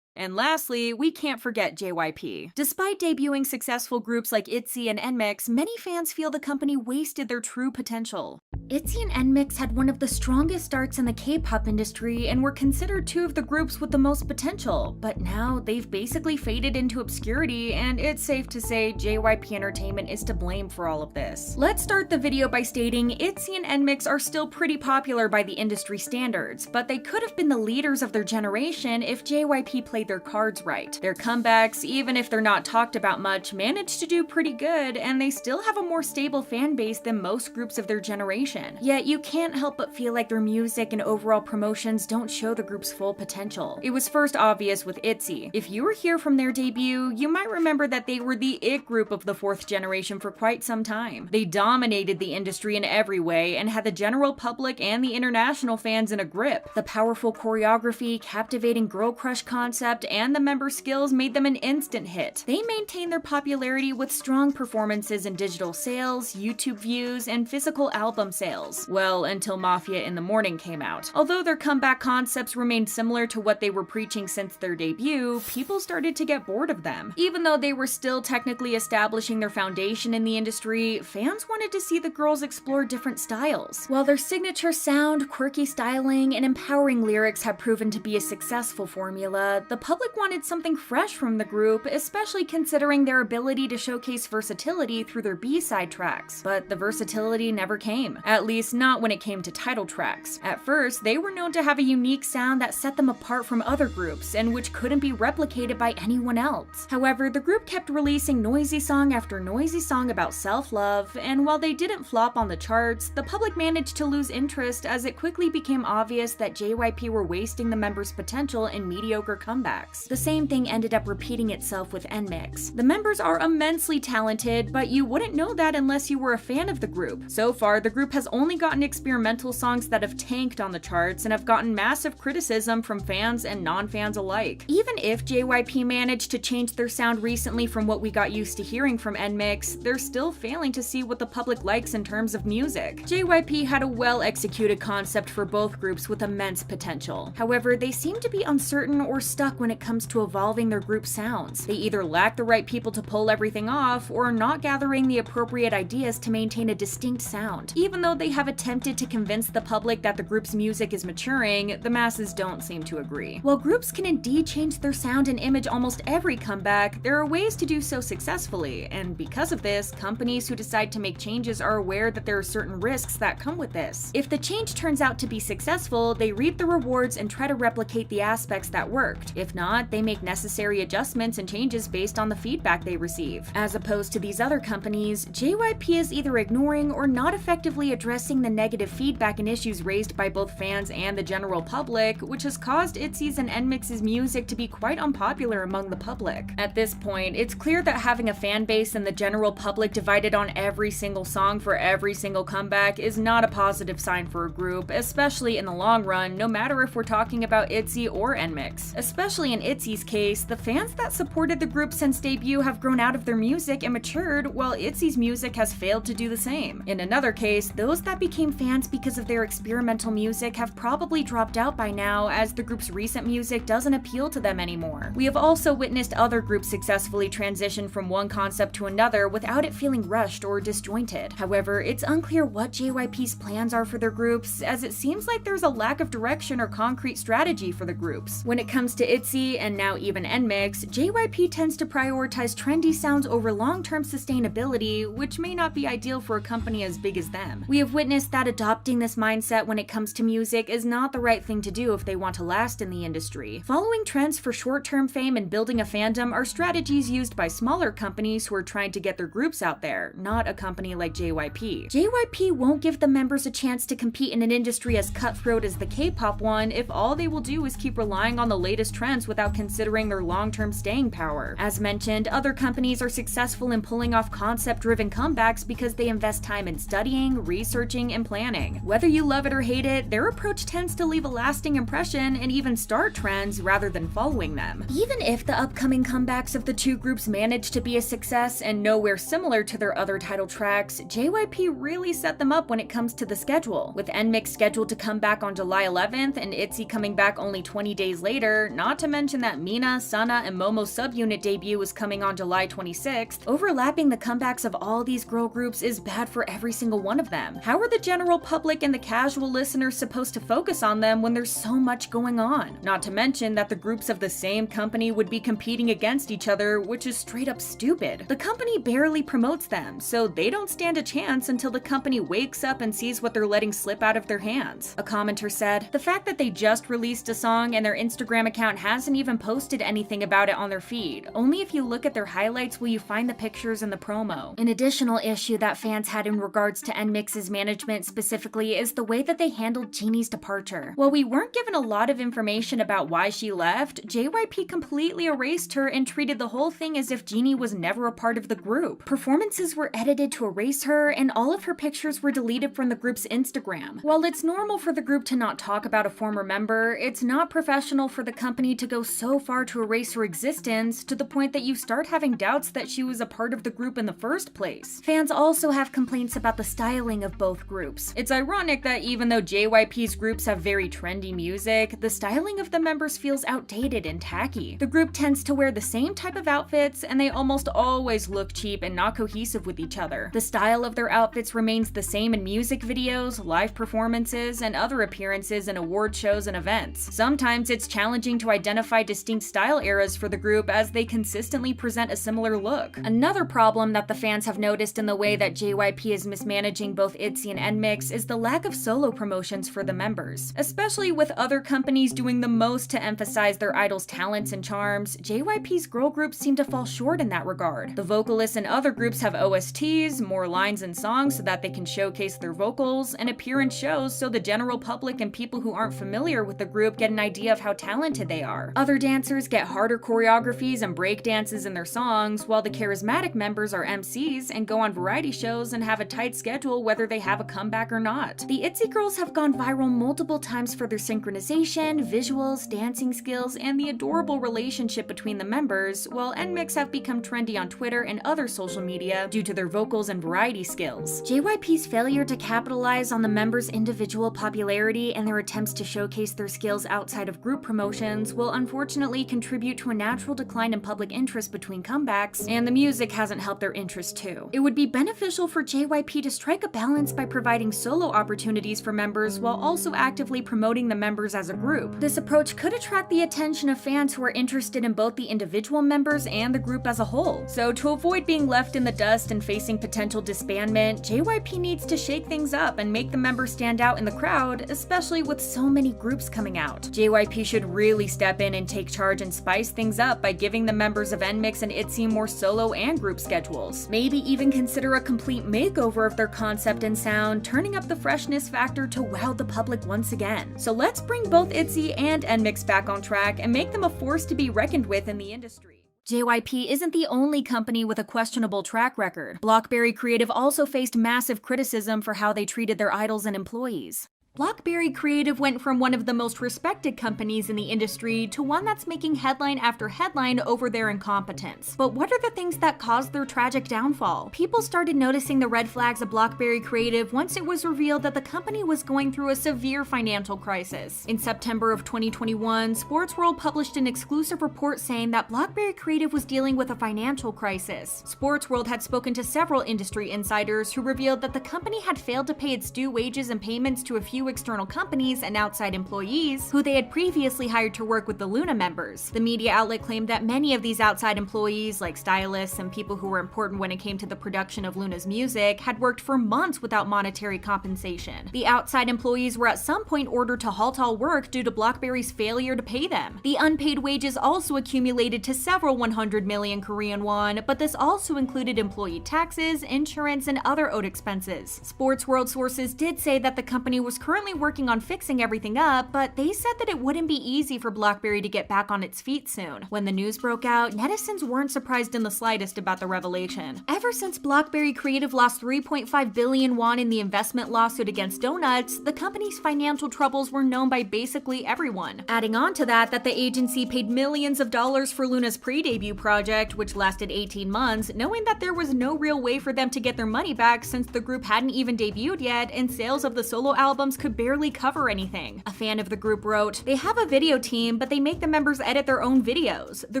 And lastly, we can't forget JYP. Despite debuting successful groups like ITZY and NMIXX, many fans feel the company wasted their true potential. ITZY and NMIXX had one of the strongest starts in the K-pop industry and were considered two of the groups with the most potential, but now they've basically faded into obscurity, and it's safe to say JYP Entertainment is to blame for all of this. Let's start the video by stating ITZY and NMIXX are still pretty popular by the industry standards, but they could have been the leaders of their generation if JYP played their cards right. Their comebacks, even if they're not talked about much, managed to do pretty good, and they still have a more stable fan base than most groups of their generation. Yet you can't help but feel like their music and overall promotions don't show the group's full potential. It was first obvious with ITZY. If you were here from their debut, you might remember that they were the it group of the fourth generation for quite some time. They dominated the industry in every way and had the general public and the international fans in a grip. The powerful choreography, captivating girl crush concept, and the member skills made them an instant hit. They maintained their popularity with strong performances in digital sales, YouTube views, and physical album sales. Well, until Mafia in the Morning came out. Although their comeback concepts remained similar to what they were preaching since their debut, people started to get bored of them. Even though they were still technically establishing their foundation in the industry, fans wanted to see the girls explore different styles. While their signature sound, quirky styling, and empowering lyrics have proven to be a successful formula, the public wanted something fresh from the group, especially considering their ability to showcase versatility through their B-side tracks. But the versatility never came, at least not when it came to title tracks. At first, they were known to have a unique sound that set them apart from other groups, and which couldn't be replicated by anyone else. However, the group kept releasing noisy song after noisy song about self-love, and while they didn't flop on the charts, the public managed to lose interest as it quickly became obvious that JYP were wasting the members' potential in mediocre comebacks. The same thing ended up repeating itself with NMIXX. The members are immensely talented, but you wouldn't know that unless you were a fan of the group. So far, the group has only gotten experimental songs that have tanked on the charts and have gotten massive criticism from fans and non-fans alike. Even if JYP managed to change their sound recently from what we got used to hearing from NMIXX, they're still failing to see what the public likes in terms of music. JYP had a well-executed concept for both groups with immense potential. However, they seem to be uncertain or stuck when it comes to evolving their group sounds. They either lack the right people to pull everything off, or are not gathering the appropriate ideas to maintain a distinct sound. Even though they have attempted to convince the public that the group's music is maturing, the masses don't seem to agree. While groups can indeed change their sound and image almost every comeback, there are ways to do so successfully, and because of this, companies who decide to make changes are aware that there are certain risks that come with this. If the change turns out to be successful, they reap the rewards and try to replicate the aspects that worked. If not, they make necessary adjustments and changes based on the feedback they receive. As opposed to these other companies, JYP is either ignoring or not effectively addressing the negative feedback and issues raised by both fans and the general public, which has caused ITZY's and NMIXX's music to be quite unpopular among the public. At this point, it's clear that having a fan base and the general public divided on every single song for every single comeback is not a positive sign for a group, especially in the long run, no matter if we're talking about ITZY or NMIXX. Especially in ITZY's case, the fans that supported the group since debut have grown out of their music and matured, while ITZY's music has failed to do the same. In another case, those that became fans because of their experimental music have probably dropped out by now, as the group's recent music doesn't appeal to them anymore. We have also witnessed other groups successfully transition from one concept to another without it feeling rushed or disjointed. However, it's unclear what JYP's plans are for their groups, as it seems like there's a lack of direction or concrete strategy for the groups. When it comes to ITZY, and now even NMIXX, JYP tends to prioritize trendy sounds over long-term sustainability, which may not be ideal for a company as big as them. We have witnessed that adopting this mindset when it comes to music is not the right thing to do if they want to last in the industry. Following trends for short-term fame and building a fandom are strategies used by smaller companies who are trying to get their groups out there, not a company like JYP. JYP won't give the members a chance to compete in an industry as cutthroat as the K-pop one if all they will do is keep relying on the latest trends without considering their long-term staying power. As mentioned, other companies are successful in pulling off concept-driven comebacks because they invest time in studying, researching, and planning. Whether you love it or hate it, their approach tends to leave a lasting impression and even start trends rather than following them. Even if the upcoming comebacks of the two groups manage to be a success and nowhere similar to their other title tracks, JYP really set them up when it comes to the schedule. With NMIXX scheduled to come back on July 11th and ITZY coming back only 20 days later, not to mention that Mina, Sana, and Momo's subunit debut is coming on July 26th, overlapping the comebacks of all these girl groups is bad for every single one of them. How are the general public and the casual listeners supposed to focus on them when there's so much going on? Not to mention that the groups of the same company would be competing against each other, which is straight up stupid. The company barely promotes them, so they don't stand a chance until the company wakes up and sees what they're letting slip out of their hands. A commenter said, "The fact that they just released a song and their Instagram account hasn't even posted anything about it on their feed. Only if you look at their highlights will you find the pictures and the promo." An additional issue that fans had in regards to NMIXX's management specifically is the way that they handled Jeannie's departure. While we weren't given a lot of information about why she left, JYP completely erased her and treated the whole thing as if Jeannie was never a part of the group. Performances were edited to erase her, and all of her pictures were deleted from the group's Instagram. While it's normal for the group to not talk about a former member, it's not professional for the company to go so far to erase her existence to the point that you start having doubts that she was a part of the group in the first place. Fans also have complaints about the styling of both groups. It's ironic that even though JYP's groups have very trendy music, the styling of the members feels outdated and tacky. The group tends to wear the same type of outfits, and they almost always look cheap and not cohesive with each other. The style of their outfits remains the same in music videos, live performances, and other appearances in award shows and events. Sometimes it's challenging to identify distinct style eras for the group as they consistently present a similar look. Another problem that the fans have noticed in the way that JYP is mismanaging both ITZY and NMIXX is the lack of solo promotions for the members. Especially with other companies doing the most to emphasize their idols' talents and charms, JYP's girl groups seem to fall short in that regard. The vocalists in other groups have OSTs, more lines and songs so that they can showcase their vocals, and appear in shows so the general public and people who aren't familiar with the group get an idea of how talented they are. Other dancers get harder choreographies and break dances in their songs, while the charismatic members are MCs and go on variety shows and have a tight schedule whether they have a comeback or not. The ITZY girls have gone viral multiple times for their synchronization, visuals, dancing skills, and the adorable relationship between the members, while NMIXX have become trendy on Twitter and other social media due to their vocals and variety skills. JYP's failure to capitalize on the members' individual popularity and their attempts to showcase their skills outside of group promotions will unfortunately contribute to a natural decline in public interest between comebacks, and the music hasn't helped their interest too. It would be beneficial for JYP to strike a balance balance by providing solo opportunities for members while also actively promoting the members as a group. This approach could attract the attention of fans who are interested in both the individual members and the group as a whole. So to avoid being left in the dust and facing potential disbandment, JYP needs to shake things up and make the members stand out in the crowd, especially with so many groups coming out. JYP should really step in and take charge and spice things up by giving the members of NMIXX and ITZY more solo and group schedules. Maybe even consider a complete makeover of their concept and sound, turning up the freshness factor to wow the public once again. So let's bring both ITZY and NMIXX back on track and make them a force to be reckoned with in the industry. JYP isn't the only company with a questionable track record. BlackBerry Creative also faced massive criticism for how they treated their idols and employees. BlackBerry Creative went from one of the most respected companies in the industry to one that's making headline after headline over their incompetence. But what are the things that caused their tragic downfall? People started noticing the red flags of BlackBerry Creative once it was revealed that the company was going through a severe financial crisis. In September of 2021, Sports World published an exclusive report saying that BlackBerry Creative was dealing with a financial crisis. Sports World had spoken to several industry insiders who revealed that the company had failed to pay its due wages and payments to a few external companies and outside employees who they had previously hired to work with the LOONA members. The media outlet claimed that many of these outside employees, like stylists and people who were important when it came to the production of LOONA's music, had worked for months without monetary compensation. The outside employees were at some point ordered to halt all work due to BlackBerry's failure to pay them. The unpaid wages also accumulated to several 100 million Korean won, but this also included employee taxes, insurance, and other owed expenses. Sports World sources did say that the company was currently working on fixing everything up, but they said that it wouldn't be easy for BlackBerry to get back on its feet soon. When the news broke out, netizens weren't surprised in the slightest about the revelation. Ever since BlackBerry Creative lost 3.5 billion won in the investment lawsuit against Donuts, the company's financial troubles were known by basically everyone. Adding on to that the agency paid millions of dollars for LOONA's pre-debut project, which lasted 18 months, knowing that there was no real way for them to get their money back since the group hadn't even debuted yet and sales of the solo albums could barely cover anything. A fan of the group wrote, "They have a video team, but they make the members edit their own videos. The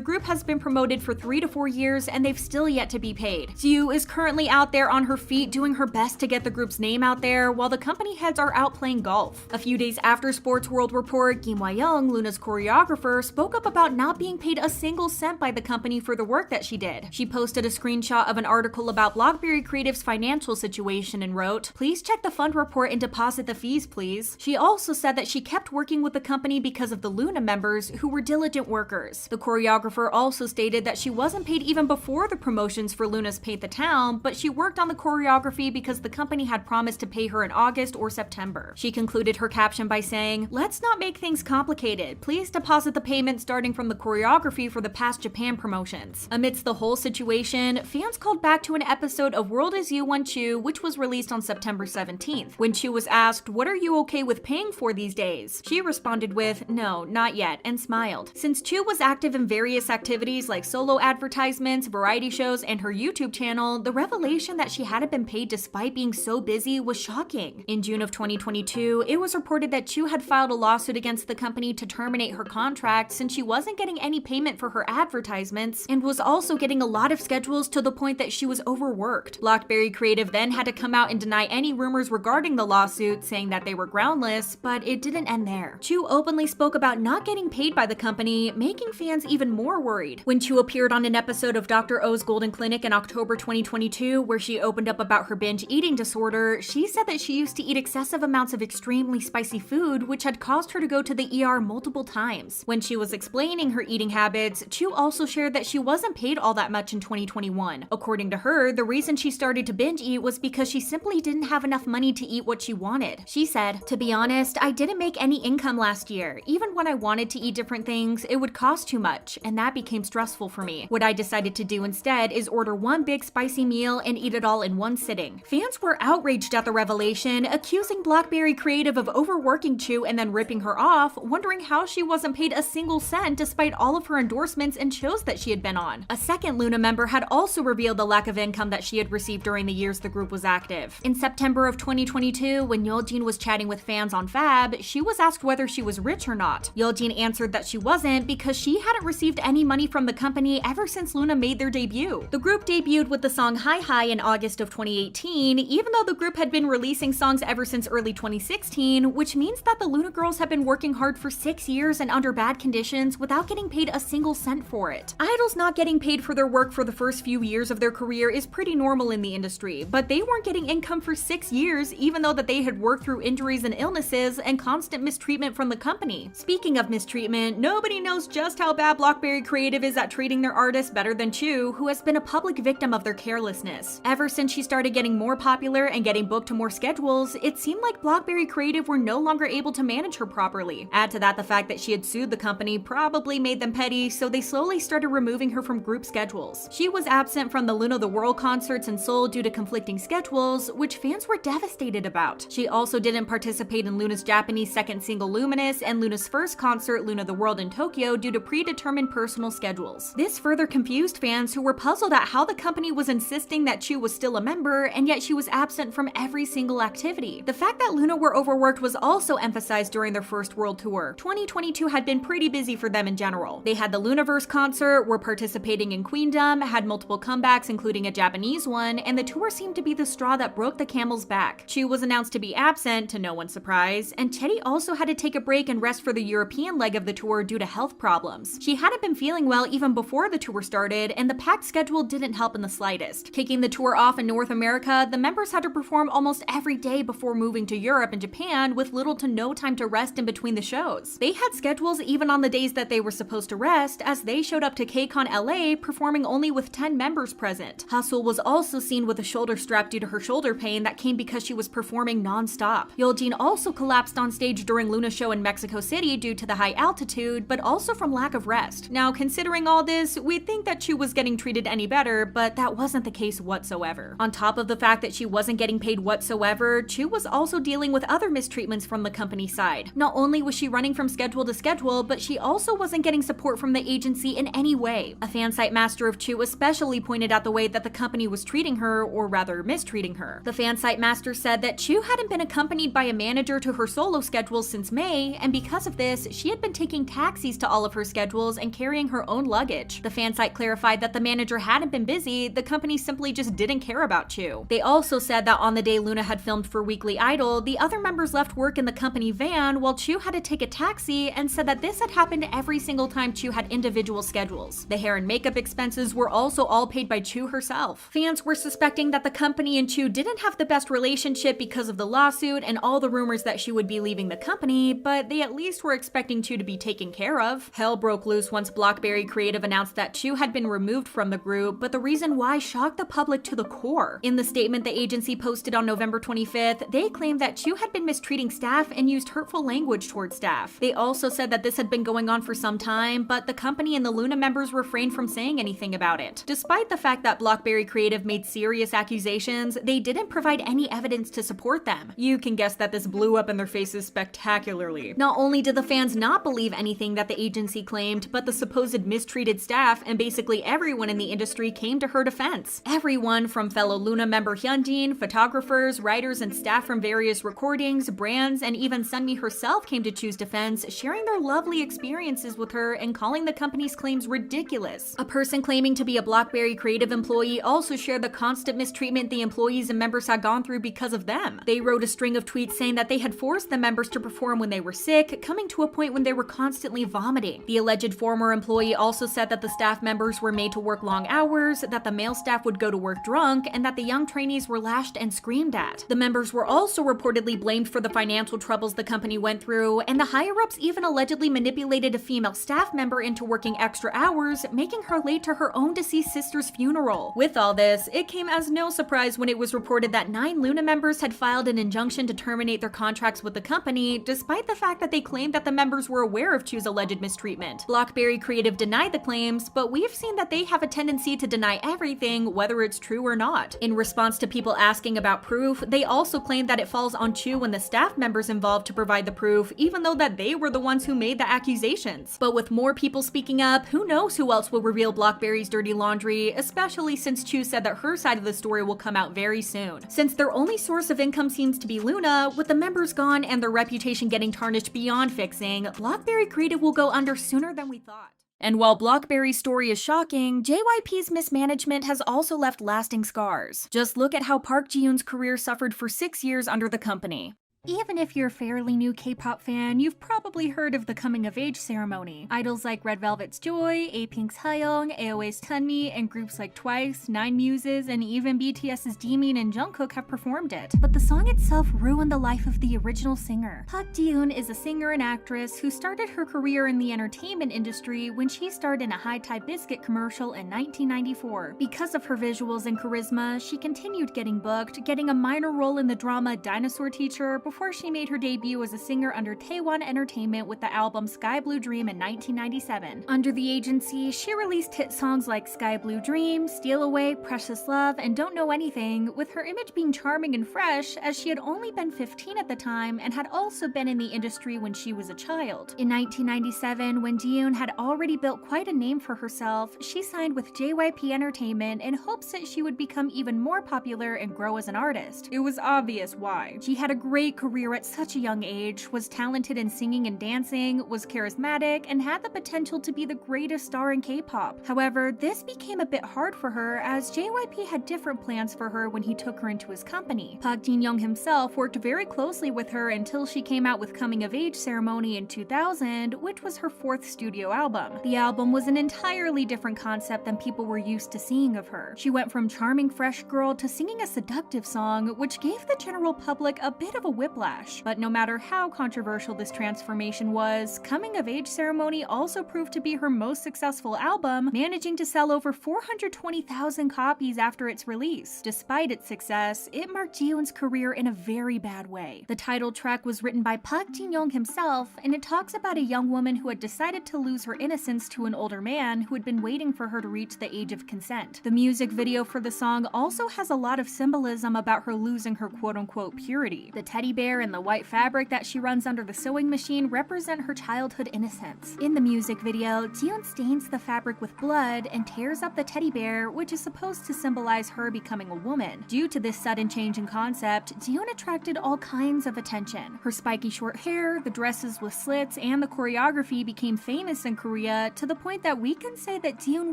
group has been promoted for 3 to 4 years and they've still yet to be paid. Ji is currently out there on her feet doing her best to get the group's name out there while the company heads are out playing golf." A few days after Sports World report, Kim Hwa-young, LOONA's choreographer, spoke up about not being paid a single cent by the company for the work that she did. She posted a screenshot of an article about BlackBerry Creative's financial situation and wrote, "Please check the fund report and deposit the fees, please." She also said that she kept working with the company because of the LOONA members who were diligent workers. The choreographer also stated that she wasn't paid even before the promotions for LOONA's Paint the Town, but she worked on the choreography because the company had promised to pay her in August or September. She concluded her caption by saying, "Let's not make things complicated. Please deposit the payment starting from the choreography for the past Japan promotions." Amidst the whole situation, fans called back to an episode of World Is You One Chu, which was released on September 17th. When Chu was asked, "What are you okay with paying for these days?" she responded with, "No, not yet," and smiled. Since Chu was active in various activities like solo advertisements, variety shows, and her YouTube channel, the revelation that she hadn't been paid despite being so busy was shocking. In June of 2022, it was reported that Chu had filed a lawsuit against the company to terminate her contract since she wasn't getting any payment for her advertisements and was also getting a lot of schedules to the point that she was overworked. BlackBerry Creative then had to come out and deny any rumors regarding the lawsuit, saying that they were groundless, but it didn't end there. Chu openly spoke about not getting paid by the company, making fans even more worried. When Chu appeared on an episode of Dr. O's Golden Clinic in October 2022, where she opened up about her binge eating disorder, she said that she used to eat excessive amounts of extremely spicy food, which had caused her to go to the ER multiple times. When she was explaining her eating habits, Chu also shared that she wasn't paid all that much in 2021. According to her, the reason she started to binge eat was because she simply didn't have enough money to eat what she wanted. She said, "To be honest, I didn't make any income last year. Even when I wanted to eat different things, it would cost too much, and that became stressful for me. What I decided to do instead is order one big spicy meal and eat it all in one sitting." Fans were outraged at the revelation, accusing BlackBerry Creative of overworking Chu and then ripping her off, wondering how she wasn't paid a single cent despite all of her endorsements and shows that she had been on. A second LOONA member had also revealed the lack of income that she had received during the years the group was active. In September of 2022, when Yeoljin was chatting with fans on Fab, she was asked whether she was rich or not. Yeoljin answered that she wasn't because she hadn't received any money from the company ever since LOONA made their debut. The group debuted with the song HYBE in August of 2018, even though the group had been releasing songs ever since early 2016, which means that the LOONA girls have been working hard for 6 years and under bad conditions without getting paid a single cent for it. Idols not getting paid for their work for the first few years of their career is pretty normal in the industry, but they weren't getting income for 6 years, even though that they had worked through injuries and illnesses and constant mistreatment from the company. Speaking of mistreatment, nobody knows just how bad Blockberry Creative is at treating their artists better than Chu, who has been a public victim of their carelessness. Ever since she started getting more popular and getting booked to more schedules, it seemed like Blockberry Creative were no longer able to manage her properly. Add to that the fact that she had sued the company probably made them petty, so they slowly started removing her from group schedules. She was absent from the LOONA The World concerts in Seoul due to conflicting schedules, which fans were devastated about. She also didn't participate in LOONA's Japanese second single Luminous and LOONA's first concert LOONA The World in Tokyo due to predetermined personal schedules. This further confused fans who were puzzled at how the company was insisting that Chu was still a member and yet she was absent from every single activity. The fact that LOONA were overworked was also emphasized during their first world tour. 2022 had been pretty busy for them in general. They had the LOONAverse concert, were participating in Queendom, had multiple comebacks including a Japanese one, and the tour seemed to be the straw that broke the camel's back. Chu was announced to be absent, to no one's surprise, and Chetty also had to take a break and rest for the European leg of the tour due to health problems. She hadn't been feeling well even before the tour started, and the packed schedule didn't help in the slightest. Kicking the tour off in North America, the members had to perform almost every day before moving to Europe and Japan with little to no time to rest in between the shows. They had schedules even on the days that they were supposed to rest, as they showed up to KCON LA performing only with 10 members present. Hustle was also seen with a shoulder strap due to her shoulder pain that came because she was performing non-stop. Yeoljin also collapsed on stage during LOONA show in Mexico City due to the high altitude, but also from lack of rest. Now, considering all this, we'd think that Chu was getting treated any better, but that wasn't the case whatsoever. On top of the fact that she wasn't getting paid whatsoever, Chu was also dealing with other mistreatments from the company side. Not only was she running from schedule to schedule, but she also wasn't getting support from the agency in any way. A fan site master of Chu especially pointed out the way that the company was treating her, or rather mistreating her. The fan site master said that Chu hadn't been accompanied by a manager to her solo schedules since May, and because of this, she had been taking taxis to all of her schedules and carrying her own luggage. The fan site clarified that the manager hadn't been busy, the company simply just didn't care about Chu. They also said that on the day LOONA had filmed for Weekly Idol, the other members left work in the company van while Chu had to take a taxi, and said that this had happened every single time Chu had individual schedules. The hair and makeup expenses were also all paid by Chu herself. Fans were suspecting that the company and Chu didn't have the best relationship because of the lawsuit and all the rumors that she would be leaving the company, but they at least were expecting Chu to be taken care of. Hell broke loose once Blockberry Creative announced that Chu had been removed from the group, but the reason why shocked the public to the core. In the statement the agency posted on November 25th, they claimed that Chu had been mistreating staff and used hurtful language towards staff. They also said that this had been going on for some time, but the company and the LOONA members refrained from saying anything about it. Despite the fact that Blockberry Creative made serious accusations, they didn't provide any evidence to support them. You can guess that this blew up in their faces spectacularly. Not only did the fans not believe anything that the agency claimed, but the supposed mistreated staff and basically everyone in the industry came to her defense. Everyone from fellow LOONA member Hyunjin, photographers, writers, and staff from various recordings, brands, and even Sunmi herself came to Chu's defense, sharing their lovely experiences with her and calling the company's claims ridiculous. A person claiming to be a Blockberry Creative employee also shared the constant mistreatment the employees and members had gone through because of them. They wrote a string of tweets saying that they had forced the members to perform when they were sick, coming to a point when they were constantly vomiting. The alleged former employee also said that the staff members were made to work long hours, that the male staff would go to work drunk, and that the young trainees were lashed and screamed at. The members were also reportedly blamed for the financial troubles the company went through, and the higher-ups even allegedly manipulated a female staff member into working extra hours, making her late to her own deceased sister's funeral. With all this, it came as no surprise when it was reported that 9 LOONA members had filed an injunction to terminate their contracts with the company, despite the fact that they claimed that the members were aware of Chu's alleged mistreatment. Blockberry Creative denied the claims, but we've seen that they have a tendency to deny everything, whether it's true or not. In response to people asking about proof, they also claimed that it falls on Chu and the staff members involved to provide the proof, even though that they were the ones who made the accusations. But with more people speaking up, who knows who else will reveal Blockberry's dirty laundry, especially since Chu said that her side of the story will come out very soon. Since their only source of income seems to be LOONA, with the members gone and their reputation getting tarnished beyond fixing, Blockberry Creative will go under sooner than we thought. And while Blockberry's story is shocking, JYP's mismanagement has also left lasting scars. Just look at how Park Ji Yoon's career suffered for 6 years under the company. Even if you're a fairly new K-pop fan, you've probably heard of the coming-of-age ceremony. Idols like Red Velvet's Joy, A-Pink's Hayoung, AOA's Tunmi, and groups like Twice, Nine Muses, and even BTS's Jimin and Jungkook have performed it. But the song itself ruined the life of the original singer. Park Ji Yoon is a singer and actress who started her career in the entertainment industry when she starred in a HYBE biscuit commercial in 1994. Because of her visuals and charisma, she continued getting booked, getting a minor role in the drama Dinosaur Teacher before she made her debut as a singer under Taewon Entertainment with the album Sky Blue Dream in 1997. Under the agency, she released hit songs like Sky Blue Dream, Steal Away, Precious Love, and Don't Know Anything, with her image being charming and fresh as she had only been 15 at the time and had also been in the industry when she was a child. In 1997, when Ji Yoon had already built quite a name for herself, she signed with JYP Entertainment in hopes that she would become even more popular and grow as an artist. It was obvious why. She had a great career at such a young age, was talented in singing and dancing, was charismatic, and had the potential to be the greatest star in K-pop. However, this became a bit hard for her as JYP had different plans for her when he took her into his company. Park Jin Young himself worked very closely with her until she came out with Coming of Age Ceremony in 2000, which was her 4th studio album. The album was an entirely different concept than people were used to seeing of her. She went from charming fresh girl to singing a seductive song, which gave the general public a bit of a whiplash. But no matter how controversial this transformation was, Coming of Age Ceremony also proved to be her most successful album, managing to sell over 420,000 copies after its release. Despite its success, it marked Ji Yoon's career in a very bad way. The title track was written by Park Jin Young himself, and it talks about a young woman who had decided to lose her innocence to an older man who had been waiting for her to reach the age of consent. The music video for the song also has a lot of symbolism about her losing her quote-unquote purity. The teddy bear and the white fabric that she runs under the sewing machine represent her childhood innocence. In the music video, Ji Yoon stains the fabric with blood and tears up the teddy bear, which is supposed to symbolize her becoming a woman. Due to this sudden change in concept, Ji Yoon attracted all kinds of attention. Her spiky short hair, the dresses with slits, and the choreography became famous in Korea to the point that we can say that Ji Yoon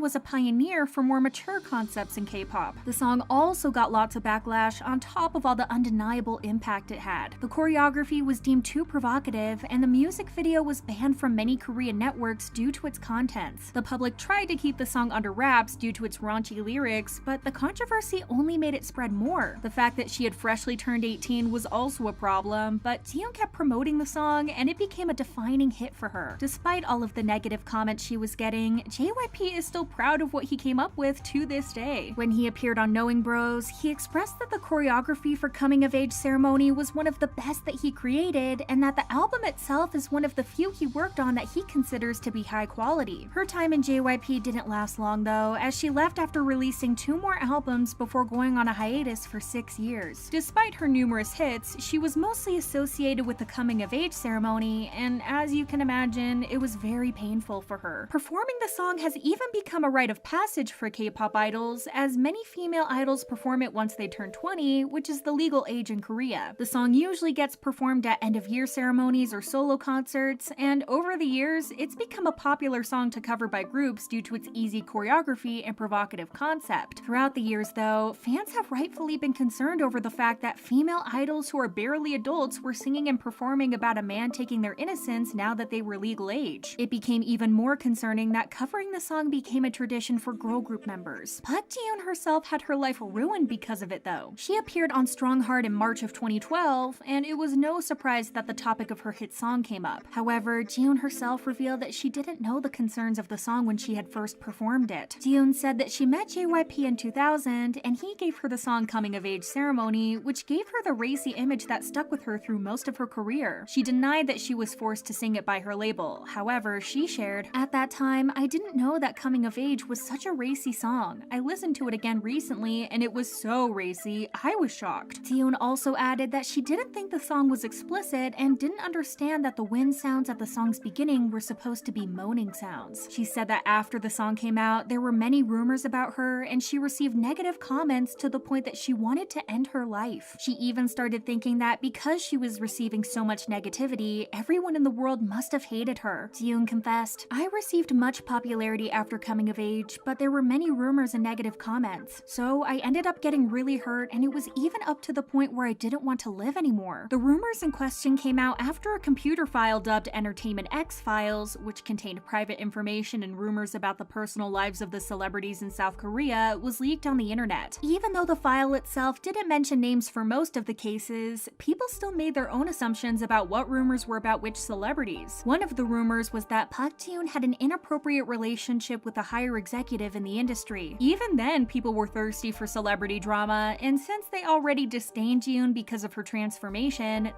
was a pioneer for more mature concepts in K-pop. The song also got lots of backlash on top of all the undeniable impact it had. The choreography was deemed too provocative, and the music video was banned from many Korean networks due to its contents. The public tried to keep the song under wraps due to its raunchy lyrics, but the controversy only made it spread more. The fact that she had freshly turned 18 was also a problem, but Ji Yoon kept promoting the song, and it became a defining hit for her. Despite all of the negative comments she was getting, JYP is still proud of what he came up with to this day. When he appeared on Knowing Bros, he expressed that the choreography for Coming of Age Ceremony was one of the best that he created, and that the album itself is one of the few he worked on that he considers to be high quality. Her time in JYP didn't last long though, as she left after releasing 2 more albums before going on a hiatus for 6 years. Despite her numerous hits, she was mostly associated with the Coming of Age Ceremony, and as you can imagine, it was very painful for her. Performing the song has even become a rite of passage for K-pop idols, as many female idols perform it once they turn 20, which is the legal age in Korea. The song usually gets performed at end-of-year ceremonies or solo concerts, and over the years, it's become a popular song to cover by groups due to its easy choreography and provocative concept. Throughout the years, though, fans have rightfully been concerned over the fact that female idols who are barely adults were singing and performing about a man taking their innocence now that they were legal age. It became even more concerning that covering the song became a tradition for girl group members. Park Ji Yoon herself had her life ruined because of it though. She appeared on Strong Heart in March of 2012, and it was no surprise that the topic of her hit song came up. However, Ji Yoon herself revealed that she didn't know the concerns of the song when she had first performed it. Ji Yoon said that she met JYP in 2000, and he gave her the song Coming of Age Ceremony, which gave her the racy image that stuck with her through most of her career. She denied that she was forced to sing it by her label. However, she shared, "At that time, I didn't know that Coming of Age was such a racy song. I listened to it again recently, and it was so racy, I was shocked." Ji Yoon also added that she didn't think the song was explicit and didn't understand that the wind sounds at the song's beginning were supposed to be moaning sounds. She said that after the song came out, there were many rumors about her and she received negative comments to the point that she wanted to end her life. She even started thinking that because she was receiving so much negativity, everyone in the world must have hated her. Ji Yoon confessed, "I received much popularity after coming of age, but there were many rumors and negative comments. So I ended up getting really hurt and it was even up to the point where I didn't want to live anymore." The rumors in question came out after a computer file dubbed Entertainment X files, which contained private information and rumors about the personal lives of the celebrities in South Korea, was leaked on the internet. Even though the file itself didn't mention names for most of the cases, people still made their own assumptions about what rumors were about which celebrities. One of the rumors was that Park Ji Yoon had an inappropriate relationship with a higher executive in the industry. Even then, people were thirsty for celebrity drama, and since they already disdained Ji Yoon because of her transformation,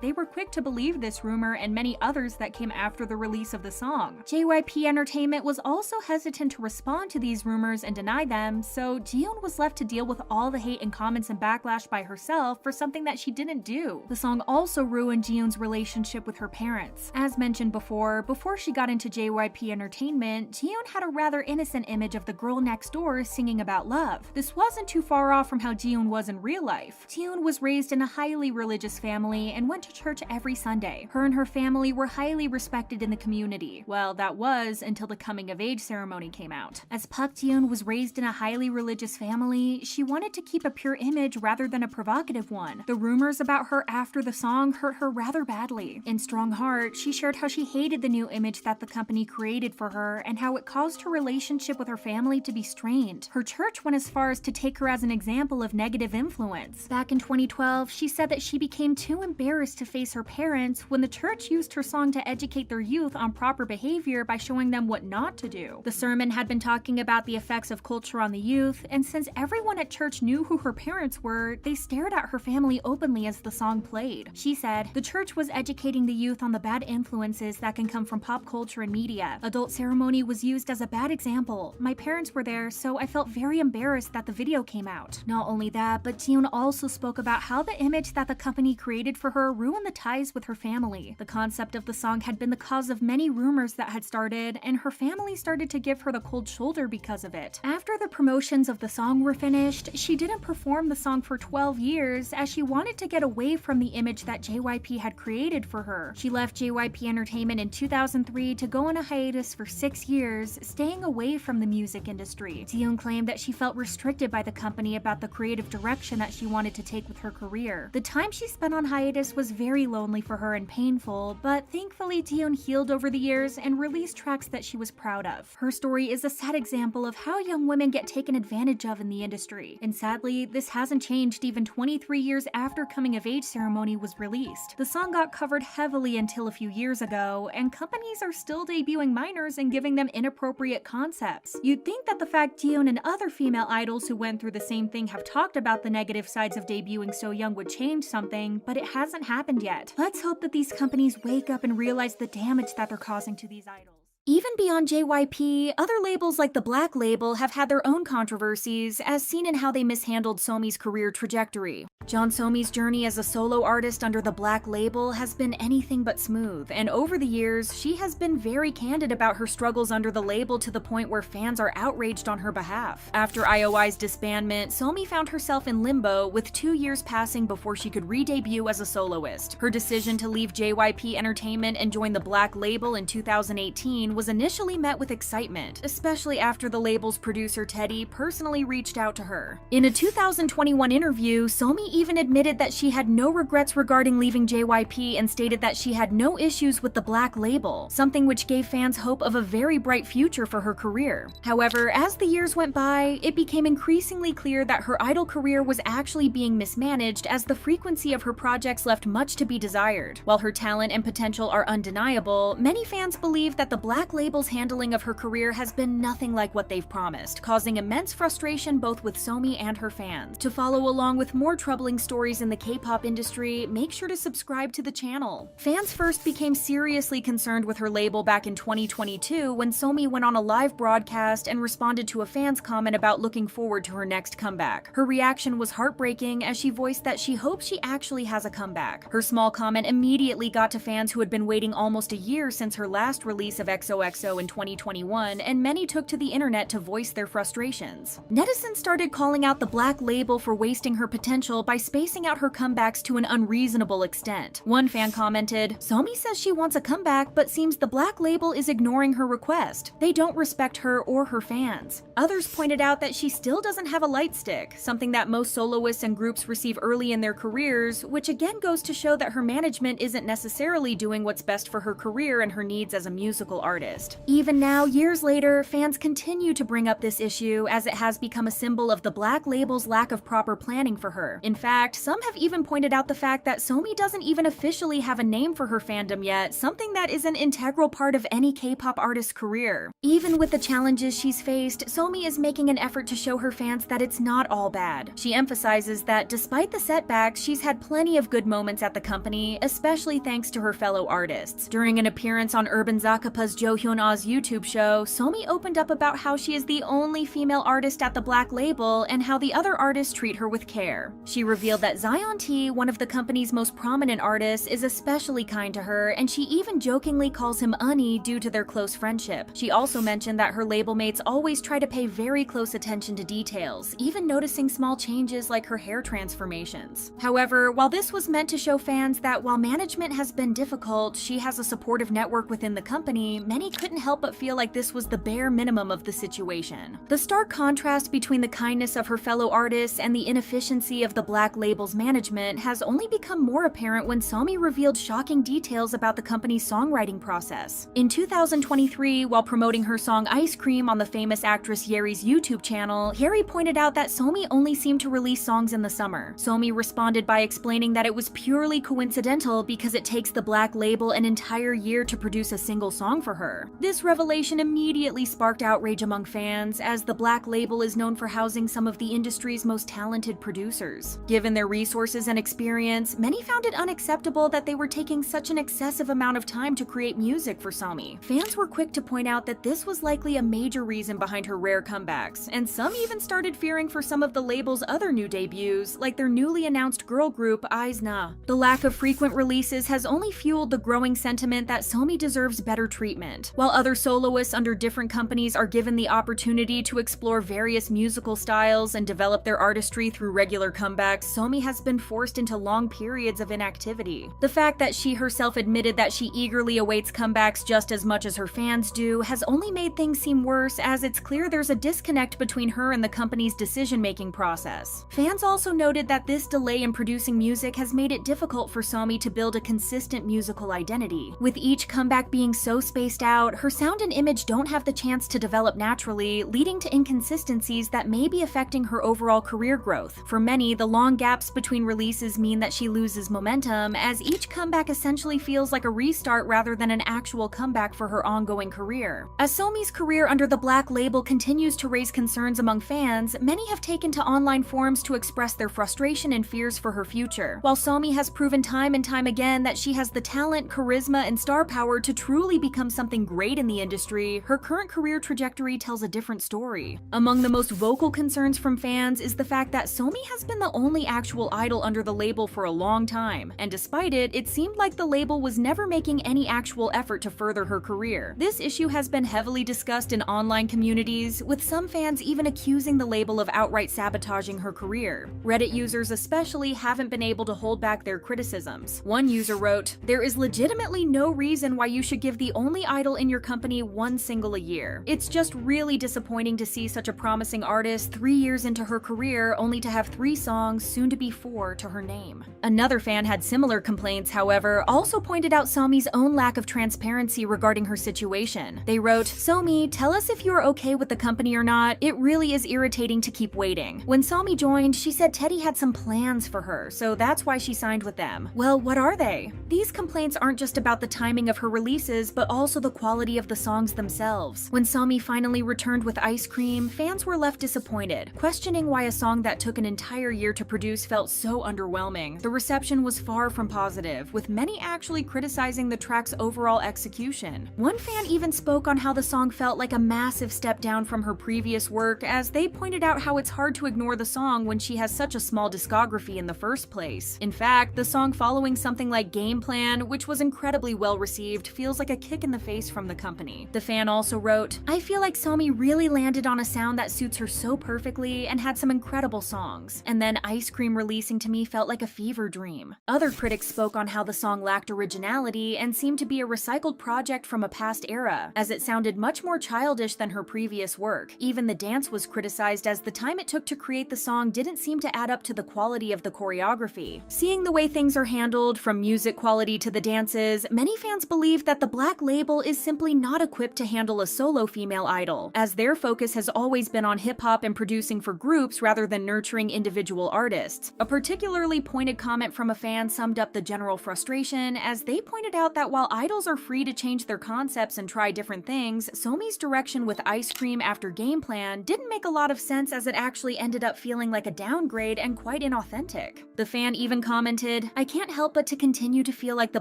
they were quick to believe this rumor and many others that came after the release of the song. JYP Entertainment was also hesitant to respond to these rumors and deny them, so Ji Yoon was left to deal with all the hate and comments and backlash by herself for something that she didn't do. The song also ruined Ji Yoon's relationship with her parents. As mentioned before she got into JYP Entertainment, Ji Yoon had a rather innocent image of the girl next door singing about love. This wasn't too far off from how Ji Yoon was in real life. Ji Yoon was raised in a highly religious family and went to church every Sunday. Her and her family were highly respected in the community. Well, that was until the coming of age ceremony came out. As Park Ji Yoon was raised in a highly religious family, she wanted to keep a pure image rather than a provocative one. The rumors about her after the song hurt her rather badly. In Strong Heart, she shared how she hated the new image that the company created for her and how it caused her relationship with her family to be strained. Her church went as far as to take her as an example of negative influence. Back in 2012, she said that she became too embarrassed to face her parents when the church used her song to educate their youth on proper behavior by showing them what not to do. The sermon had been talking about the effects of culture on the youth, and since everyone at church knew who her parents were, they stared at her family openly as the song played. She said, "The church was educating the youth on the bad influences that can come from pop culture and media. Adult ceremony was used as a bad example. My parents were there, so I felt very embarrassed that the video came out." Not only that, but Ji Yoon also spoke about how the image that the company created for her ruined the ties with her family. The concept of the song had been the cause of many rumors that had started, and her family started to give her the cold shoulder because of it. After the promotions of the song were finished, she didn't perform the song for 12 years as she wanted to get away from the image that JYP had created for her. She left JYP Entertainment in 2003 to go on a hiatus for 6 years, staying away from the music industry. Ji Yoon claimed that she felt restricted by the company about the creative direction that she wanted to take with her career. The time she spent on hiatus was very lonely for her and painful, but thankfully Ji Yoon healed over the years and released tracks that she was proud of. Her story is a sad example of how young women get taken advantage of in the industry, and sadly, this hasn't changed even 23 years after Coming of Age Ceremony was released. The song got covered heavily until a few years ago, and companies are still debuting minors and giving them inappropriate concepts. You'd think that the fact Ji Yoon and other female idols who went through the same thing have talked about the negative sides of debuting so young would change something, but it hasn't happened yet. Let's hope that these companies wake up and realize the damage that they're causing to these idols. Even beyond JYP, other labels like the Black label have had their own controversies, as seen in how they mishandled Somi's career trajectory. John Somi's journey as a solo artist under the Black label has been anything but smooth, and over the years, she has been very candid about her struggles under the label to the point where fans are outraged on her behalf. After IOI's disbandment, Somi found herself in limbo, with 2 years passing before she could re-debut as a soloist. Her decision to leave JYP Entertainment and join the Black label in 2018 was initially met with excitement, especially after the label's producer Teddy personally reached out to her. In a 2021 interview, Somi even admitted that she had no regrets regarding leaving JYP and stated that she had no issues with the Black label, something which gave fans hope of a very bright future for her career. However, as the years went by, it became increasingly clear that her idol career was actually being mismanaged, as the frequency of her projects left much to be desired. While her talent and potential are undeniable, many fans believe that the Black Black label's handling of her career has been nothing like what they've promised, causing immense frustration both with Somi and her fans. To follow along with more troubling stories in the K-pop industry, make sure to subscribe to the channel. Fans first became seriously concerned with her label back in 2022 when Somi went on a live broadcast and responded to a fan's comment about looking forward to her next comeback. Her reaction was heartbreaking as she voiced that she hopes she actually has a comeback. Her small comment immediately got to fans who had been waiting almost a year since her last release of XOXO in 2021, and many took to the internet to voice their frustrations. Netizens started calling out the Black label for wasting her potential by spacing out her comebacks to an unreasonable extent. One fan commented, "Somi says she wants a comeback, but seems the Black label is ignoring her request. They don't respect her or her fans." Others pointed out that she still doesn't have a light stick, something that most soloists and groups receive early in their careers, which again goes to show that her management isn't necessarily doing what's best for her career and her needs as a musical artist. Even now, years later, fans continue to bring up this issue as it has become a symbol of the Black label's lack of proper planning for her. In fact, some have even pointed out the fact that Somi doesn't even officially have a name for her fandom yet, something that is an integral part of any K-pop artist's career. Even with the challenges she's faced, Somi is making an effort to show her fans that it's not all bad. She emphasizes that despite the setbacks, she's had plenty of good moments at the company, especially thanks to her fellow artists. During an appearance on Urban Zakapa's Jo Hyun-ah's YouTube show, Somi opened up about how she is the only female artist at the Black label and how the other artists treat her with care. She revealed that Zion T, one of the company's most prominent artists, is especially kind to her, and she even jokingly calls him Unnie due to their close friendship. She also mentioned that her label mates always try to pay very close attention to details, even noticing small changes like her hair transformations. However, while this was meant to show fans that while management has been difficult, she has a supportive network within the company, many couldn't help but feel like this was the bare minimum of the situation. The stark contrast between the kindness of her fellow artists and the inefficiency of the Black label's management has only become more apparent when Somi revealed shocking details about the company's songwriting process. In 2023, while promoting her song Ice Cream on the famous actress Yeri's YouTube channel, Yeri pointed out that Somi only seemed to release songs in the summer. Somi responded by explaining that it was purely coincidental because it takes the Black label an entire year to produce a single song for her. This revelation immediately sparked outrage among fans, as the Black label is known for housing some of the industry's most talented producers. Given their resources and experience, many found it unacceptable that they were taking such an excessive amount of time to create music for Somi. Fans were quick to point out that this was likely a major reason behind her rare comebacks, and some even started fearing for some of the label's other new debuts, like their newly announced girl group ITZY. The lack of frequent releases has only fueled the growing sentiment that Somi deserves better treatment. While other soloists under different companies are given the opportunity to explore various musical styles and develop their artistry through regular comebacks, Somi has been forced into long periods of inactivity. The fact that she herself admitted that she eagerly awaits comebacks just as much as her fans do has only made things seem worse, as it's clear there's a disconnect between her and the company's decision-making process. Fans also noted that this delay in producing music has made it difficult for Somi to build a consistent musical identity. With each comeback being so spaced out, her sound and image don't have the chance to develop naturally, leading to inconsistencies that may be affecting her overall career growth. For many, the long gaps between releases mean that she loses momentum, as each comeback essentially feels like a restart rather than an actual comeback for her ongoing career. As Somi's career under the Black label continues to raise concerns among fans, many have taken to online forums to express their frustration and fears for her future. While Somi has proven time and time again that she has the talent, charisma, and star power to truly become something great in the industry, her current career trajectory tells a different story. Among the most vocal concerns from fans is the fact that Somi has been the only actual idol under the label for a long time, and despite it, it seemed like the label was never making any actual effort to further her career. This issue has been heavily discussed in online communities, with some fans even accusing the label of outright sabotaging her career. Reddit users especially haven't been able to hold back their criticisms. One user wrote, "There is legitimately no reason why you should give the only idol in your company one single a year. It's just really disappointing to see such a promising artist 3 years into her career only to have 3 songs, soon to be 4, to her name." Another fan had similar complaints, however, also pointed out Somi's own lack of transparency regarding her situation. They wrote, "Somi, tell us if you are okay with the company or not. It really is irritating to keep waiting. When Somi joined, she said Teddy had some plans for her, so that's why she signed with them. Well, what are they?" These complaints aren't just about the timing of her releases, but also the the quality of the songs themselves. When Somi finally returned with Ice Cream, fans were left disappointed, questioning why a song that took an entire year to produce felt so underwhelming. The reception was far from positive, with many actually criticizing the track's overall execution. One fan even spoke on how the song felt like a massive step down from her previous work, as they pointed out how it's hard to ignore the song when she has such a small discography in the first place. In fact, the song following something like Game Plan, which was incredibly well received, feels like a kick in the face from the company. The fan also wrote, "I feel like Somi really landed on a sound that suits her so perfectly and had some incredible songs. And then Ice Cream releasing to me felt like a fever dream." Other critics spoke on how the song lacked originality and seemed to be a recycled project from a past era, as it sounded much more childish than her previous work. Even the dance was criticized, as the time it took to create the song didn't seem to add up to the quality of the choreography. Seeing the way things are handled, from music quality to the dances, many fans believe that the Black label is simply not equipped to handle a solo female idol, as their focus has always been on hip-hop and producing for groups rather than nurturing individual artists. A particularly pointed comment from a fan summed up the general frustration, as they pointed out that while idols are free to change their concepts and try different things, Somi's direction with Ice Cream after Game Plan didn't make a lot of sense, as it actually ended up feeling like a downgrade and quite inauthentic. The fan even commented, "I can't help but to continue to feel like the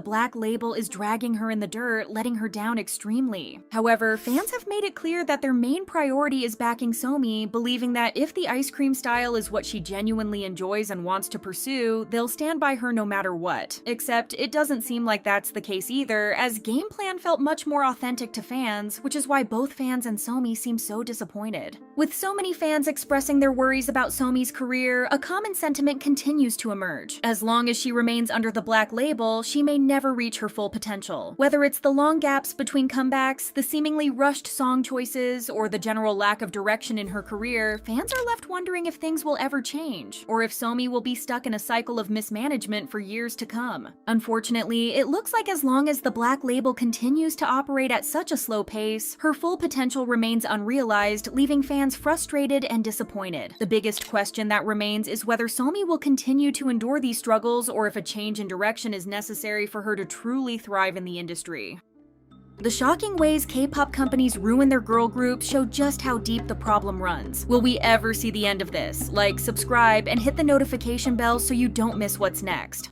Black label is dragging her in the dirt, letting her down extremely." However, fans have made it clear that their main priority is backing Somi, believing that if the Ice Cream style is what she genuinely enjoys and wants to pursue, they'll stand by her no matter what. Except it doesn't seem like that's the case either, as Game Plan felt much more authentic to fans, which is why both fans and Somi seem so disappointed. With so many fans expressing their worries about Somi's career, a common sentiment continues to emerge. As long as she remains under the Black label, she may never reach her full potential. Whether it's the long gaps between comebacks, the seemingly rushed song choices, or the general lack of direction in her career, fans are left wondering if things will ever change, or if Somi will be stuck in a cycle of mismanagement for years to come. Unfortunately, it looks like as long as the Black label continues to operate at such a slow pace, her full potential remains unrealized, leaving fans frustrated and disappointed. The biggest question that remains is whether Somi will continue to endure these struggles, or if a change in direction is necessary for her to truly thrive in the industry. The shocking ways K-pop companies ruin their girl groups show just how deep the problem runs. Will we ever see the end of this? Like, subscribe, and hit the notification bell so you don't miss what's next.